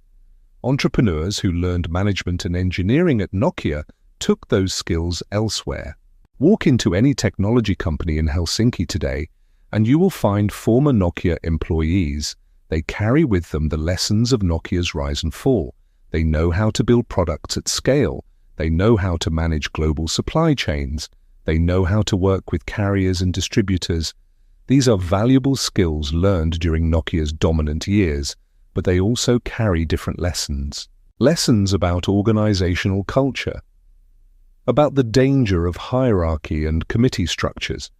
Entrepreneurs who learned management and engineering at Nokia took those skills elsewhere. Walk into any technology company in Helsinki today, and you will find former Nokia employees. They carry with them the lessons of Nokia's rise and fall. They know how to build products at scale. They know how to manage global supply chains. They know how to work with carriers and distributors. These are valuable skills learned during Nokia's dominant years, but they also carry different lessons. Lessons about organizational culture, about the danger of hierarchy and committee structures,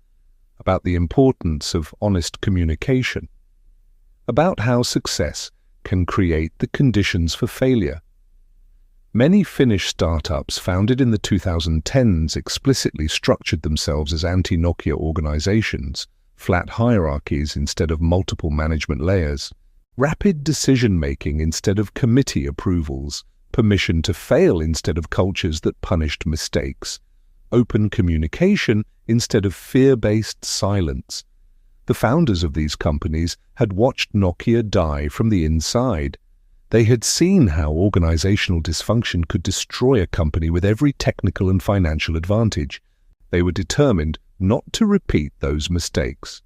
about the importance of honest communication, about how success can create the conditions for failure. Many Finnish startups founded in the 2010s explicitly structured themselves as anti-Nokia organizations, flat hierarchies instead of multiple management layers, rapid decision-making instead of committee approvals, permission to fail instead of cultures that punished mistakes, open communication instead of fear-based silence. The founders of these companies had watched Nokia die from the inside. They had seen how organizational dysfunction could destroy a company with every technical and financial advantage. They were determined not to repeat those mistakes.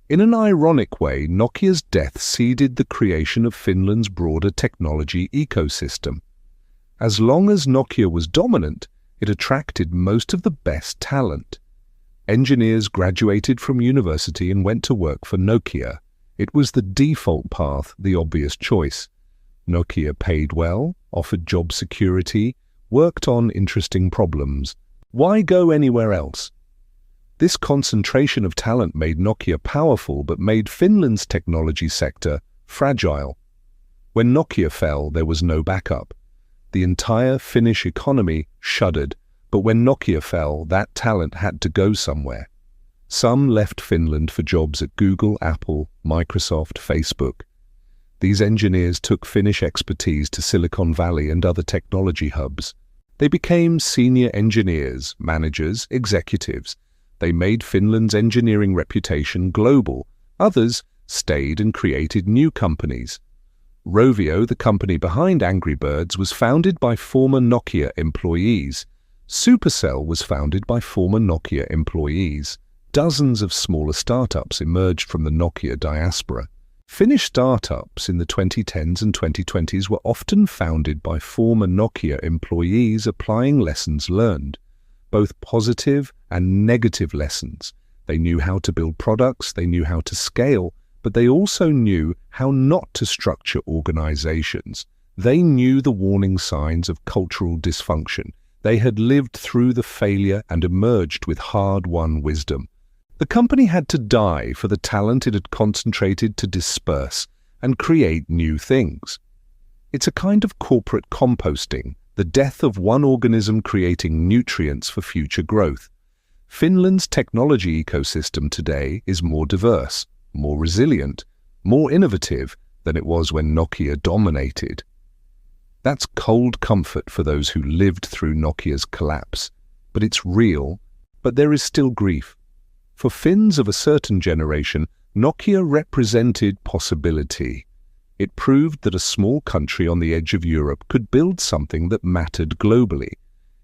In an ironic way, Nokia's death seeded the creation of Finland's broader technology ecosystem. As long as Nokia was dominant, it attracted most of the best talent. Engineers graduated from university and went to work for Nokia. It was the default path, the obvious choice. Nokia paid well, offered job security, worked on interesting problems. Why go anywhere else? This concentration of talent made Nokia powerful but made Finland's technology sector fragile. When Nokia fell, there was no backup. The entire Finnish economy shuddered, But when Nokia fell, that talent had to go somewhere. Some left Finland for jobs at Google, Apple, Microsoft, Facebook. These engineers took Finnish expertise to Silicon Valley and other technology hubs. They became senior engineers, managers, executives. They made Finland's engineering reputation global. Others stayed and created new companies. Rovio, the company behind Angry Birds, was founded by former Nokia employees. Supercell was founded by former Nokia employees. Dozens of smaller startups emerged from the Nokia diaspora. Finnish startups in the 2010s and 2020s were often founded by former Nokia employees applying lessons learned, both positive and negative lessons. They knew how to build products, they knew how to scale, but they also knew how not to structure organizations. They knew the warning signs of cultural dysfunction. They had lived through the failure and emerged with hard-won wisdom. The company had to die for the talent it had concentrated to disperse and create new things. It's a kind of corporate composting, the death of one organism creating nutrients for future growth. Finland's technology ecosystem today is more diverse, more resilient, more innovative than it was when Nokia dominated. That's cold comfort for those who lived through Nokia's collapse. But it's real, but there is still grief. For Finns of a certain generation, Nokia represented possibility. It proved that a small country on the edge of Europe could build something that mattered globally.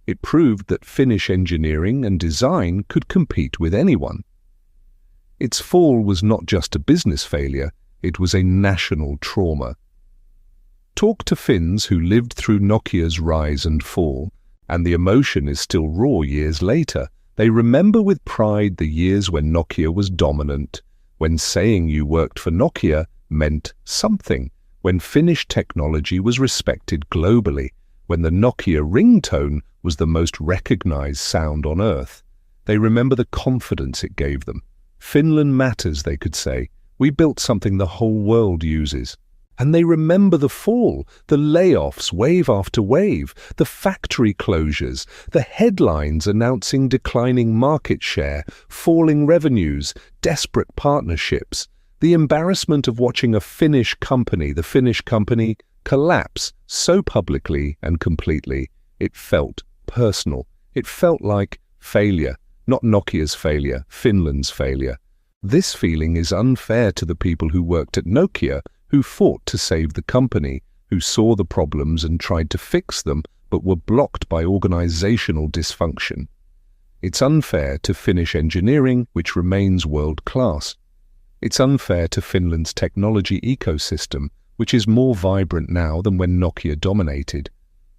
It proved that Finnish engineering and design could compete with anyone. Its fall was not just a business failure, it was a national trauma. Talk to Finns who lived through Nokia's rise and fall, and the emotion is still raw years later. They remember with pride the years when Nokia was dominant, when saying you worked for Nokia meant something, when Finnish technology was respected globally, when the Nokia ringtone was the most recognized sound on Earth. They remember the confidence it gave them. Finland matters, they could say. We built something the whole world uses. And they remember the fall, the layoffs wave after wave, the factory closures, the headlines announcing declining market share, falling revenues, desperate partnerships, the embarrassment of watching a Finnish company, the Finnish company, collapse so publicly and completely. It felt personal. It felt like failure, not Nokia's failure, Finland's failure. This feeling is unfair to the people who worked at Nokia, who fought to save the company, who saw the problems and tried to fix them, but were blocked by organizational dysfunction. It's unfair to Finnish engineering, which remains world-class. It's unfair to Finland's technology ecosystem, which is more vibrant now than when Nokia dominated.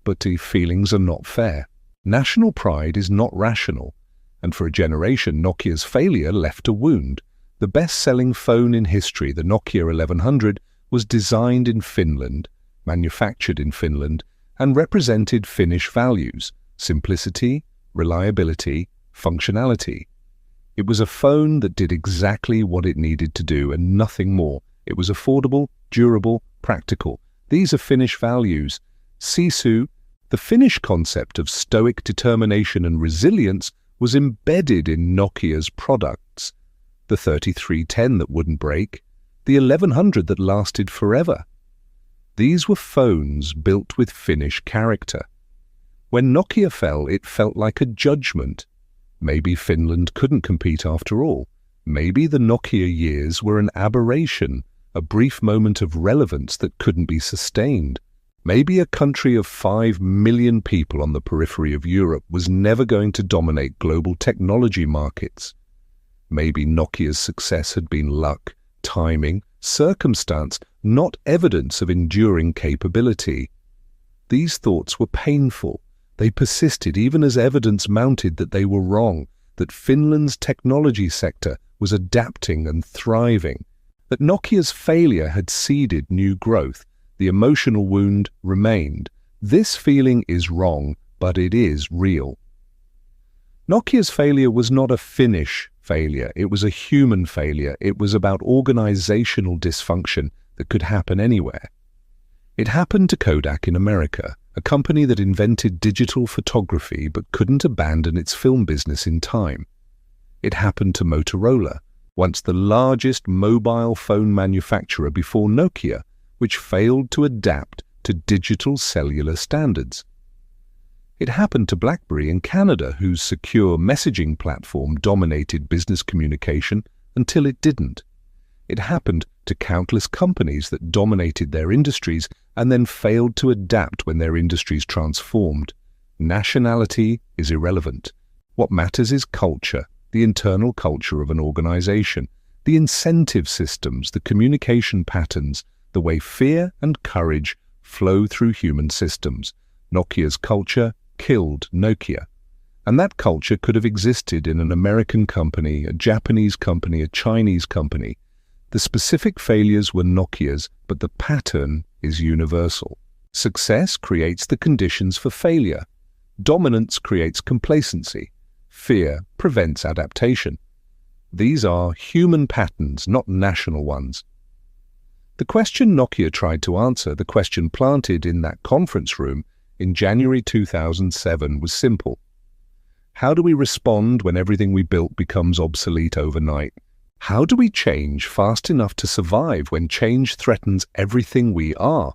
But the feelings are not fair. National pride is not rational, and for a generation Nokia's failure left a wound. The best-selling phone in history, the Nokia 1100, was designed in Finland, manufactured in Finland, and represented Finnish values: simplicity, reliability, functionality. It was a phone that did exactly what it needed to do and nothing more. It was affordable, durable, practical. These are Finnish values. Sisu, the Finnish concept of stoic determination and resilience, was embedded in Nokia's products. The 3310 that wouldn't break, the 1100 that lasted forever. These were phones built with Finnish character. When Nokia fell, it felt like a judgment. Maybe Finland couldn't compete after all. Maybe the Nokia years were an aberration, a brief moment of relevance that couldn't be sustained. Maybe a country of 5 million people on the periphery of Europe was never going to dominate global technology markets. Maybe Nokia's success had been luck, timing, circumstance, not evidence of enduring capability. These thoughts were painful. They persisted even as evidence mounted that they were wrong, that Finland's technology sector was adapting and thriving, that Nokia's failure had seeded new growth. The emotional wound remained. This feeling is wrong, but it is real. Nokia's failure was not a Finnish failure. It was a human failure. It was about organizational dysfunction that could happen anywhere. It happened to Kodak in America, a company that invented digital photography but couldn't abandon its film business in time. It happened to Motorola, once the largest mobile phone manufacturer before Nokia, which failed to adapt to digital cellular standards. It happened to BlackBerry in Canada, whose secure messaging platform dominated business communication until it didn't. It happened to countless companies that dominated their industries and then failed to adapt when their industries transformed. Nationality is irrelevant. What matters is culture, the internal culture of an organization, the incentive systems, the communication patterns, the way fear and courage flow through human systems. Nokia's culture killed Nokia. And that culture could have existed in an American company, a Japanese company, a Chinese company. The specific failures were Nokia's, but the pattern is universal. Success creates the conditions for failure. Dominance creates complacency. Fear prevents adaptation. These are human patterns, not national ones. The question Nokia tried to answer, the question planted in that conference room in January 2007, was simple. How do we respond when everything we built becomes obsolete overnight? How do we change fast enough to survive when change threatens everything we are?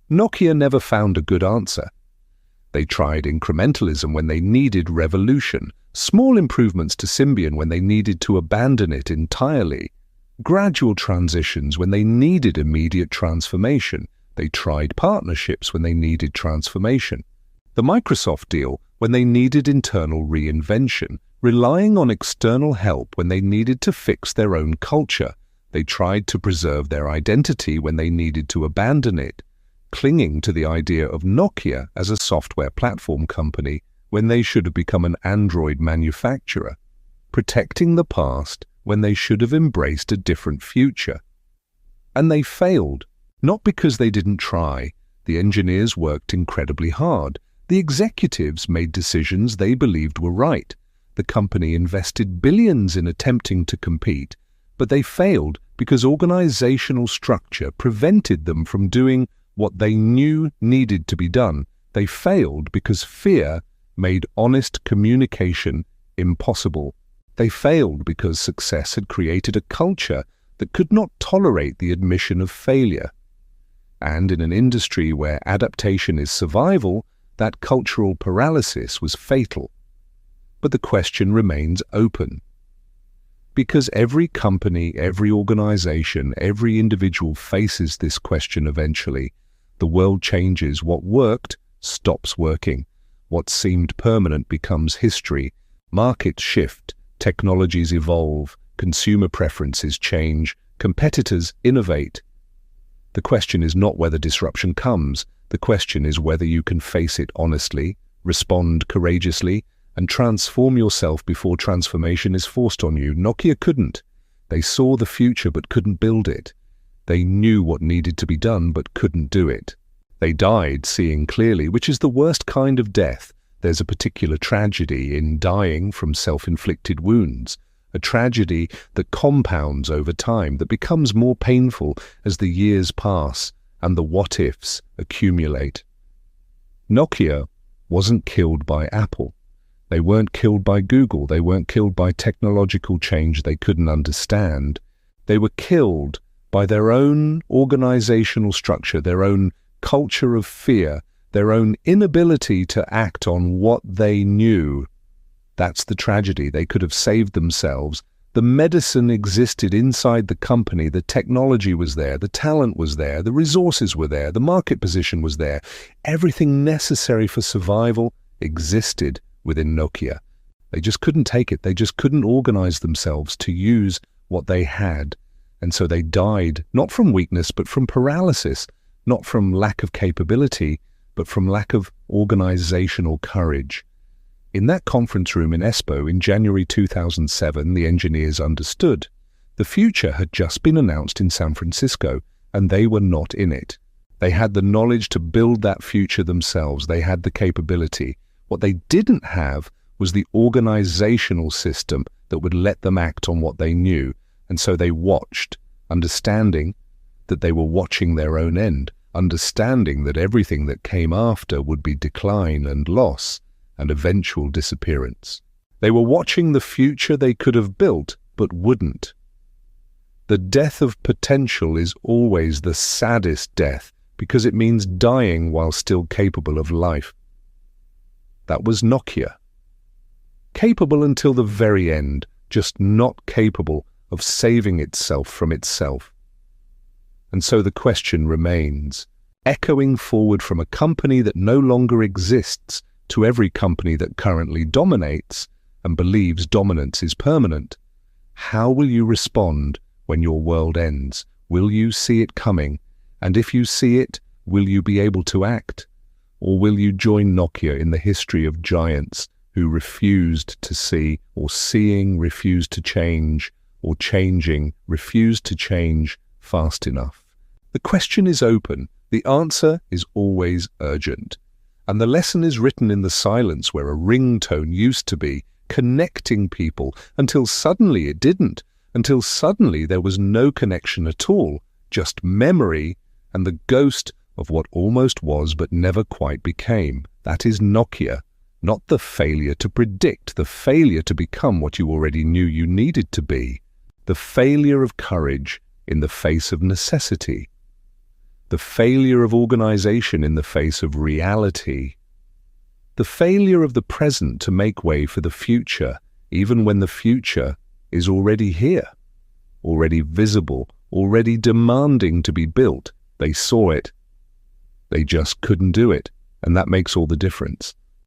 Nokia never found a good answer. They tried incrementalism when they needed revolution, small improvements to Symbian when they needed to abandon it entirely, gradual transitions when they needed immediate transformation. They tried partnerships when they needed transformation. The Microsoft deal when they needed internal reinvention, relying on external help when they needed to fix their own culture. They tried to preserve their identity when they needed to abandon it, clinging to the idea of Nokia as a software platform company when they should have become an Android manufacturer, protecting the past when they should have embraced a different future. And they failed, not because they didn't try. The engineers worked incredibly hard. The executives made decisions they believed were right. The company invested billions in attempting to compete, but they failed because organizational structure prevented them from doing what they knew needed to be done. They failed because fear made honest communication impossible. They failed because success had created a culture that could not tolerate the admission of failure. And in an industry where adaptation is survival, that cultural paralysis was fatal. But the question remains open. Because every company, every organization, every individual faces this question eventually. The world changes. What worked stops working. What seemed permanent becomes history. Markets shift. Technologies evolve. Consumer preferences change. Competitors innovate. The question is not whether disruption comes. The question is whether you can face it honestly, respond courageously, and transform yourself before transformation is forced on you. Nokia couldn't. They saw the future but couldn't build it. They knew what needed to be done but couldn't do it. They died seeing clearly, which is the worst kind of death. There's a particular tragedy in dying from self-inflicted wounds, a tragedy that compounds over time, that becomes more painful as the years pass and the what-ifs accumulate. Nokia wasn't killed by Apple. They weren't killed by Google. They weren't killed by technological change they couldn't understand. They were killed by their own organizational structure, their own culture of fear, their own inability to act on what they knew. That's the tragedy. They could have saved themselves. The medicine existed inside the company. The technology was there. The talent was there. The resources were there. The market position was there. Everything necessary for survival existed within Nokia. They just couldn't take it. They just couldn't organize themselves to use what they had. And so they died, not from weakness, but from paralysis, not from lack of capability, but from lack of organizational courage. In that conference room in Espoo in January 2007, the engineers understood. The future had just been announced in San Francisco, and they were not in it. They had the knowledge to build that future themselves. They had the capability. What they didn't have was the organizational system that would let them act on what they knew. And so they watched, understanding that they were watching their own end. understanding that everything that came after would be decline and loss and eventual disappearance. They were watching the future they could have built but wouldn't. The death of potential is always the saddest death because it means dying while still capable of life. That was Nokia. Capable until the very end, just not capable of saving itself from itself. And so the question remains, echoing forward from a company that no longer exists to every company that currently dominates and believes dominance is permanent. How will you respond when your world ends? Will you see it coming? And if you see it, will you be able to act? Or will you join Nokia in the history of giants who refused to see, or seeing refused to change, or changing refused to change fast enough? The question is open. The answer is always urgent. And the lesson is written in the silence where a ringtone used to be, connecting people, until suddenly it didn't, until suddenly there was no connection at all, just memory and the ghost of what almost was but never quite became. That is Nokia, not the failure to predict, the failure to become what you already knew you needed to be, the failure of courage in the face of necessity, the failure of organization in the face of reality, the failure of the present to make way for the future, even when the future is already here, already visible, already demanding to be built. They saw it. They just couldn't do it, and that makes all the difference.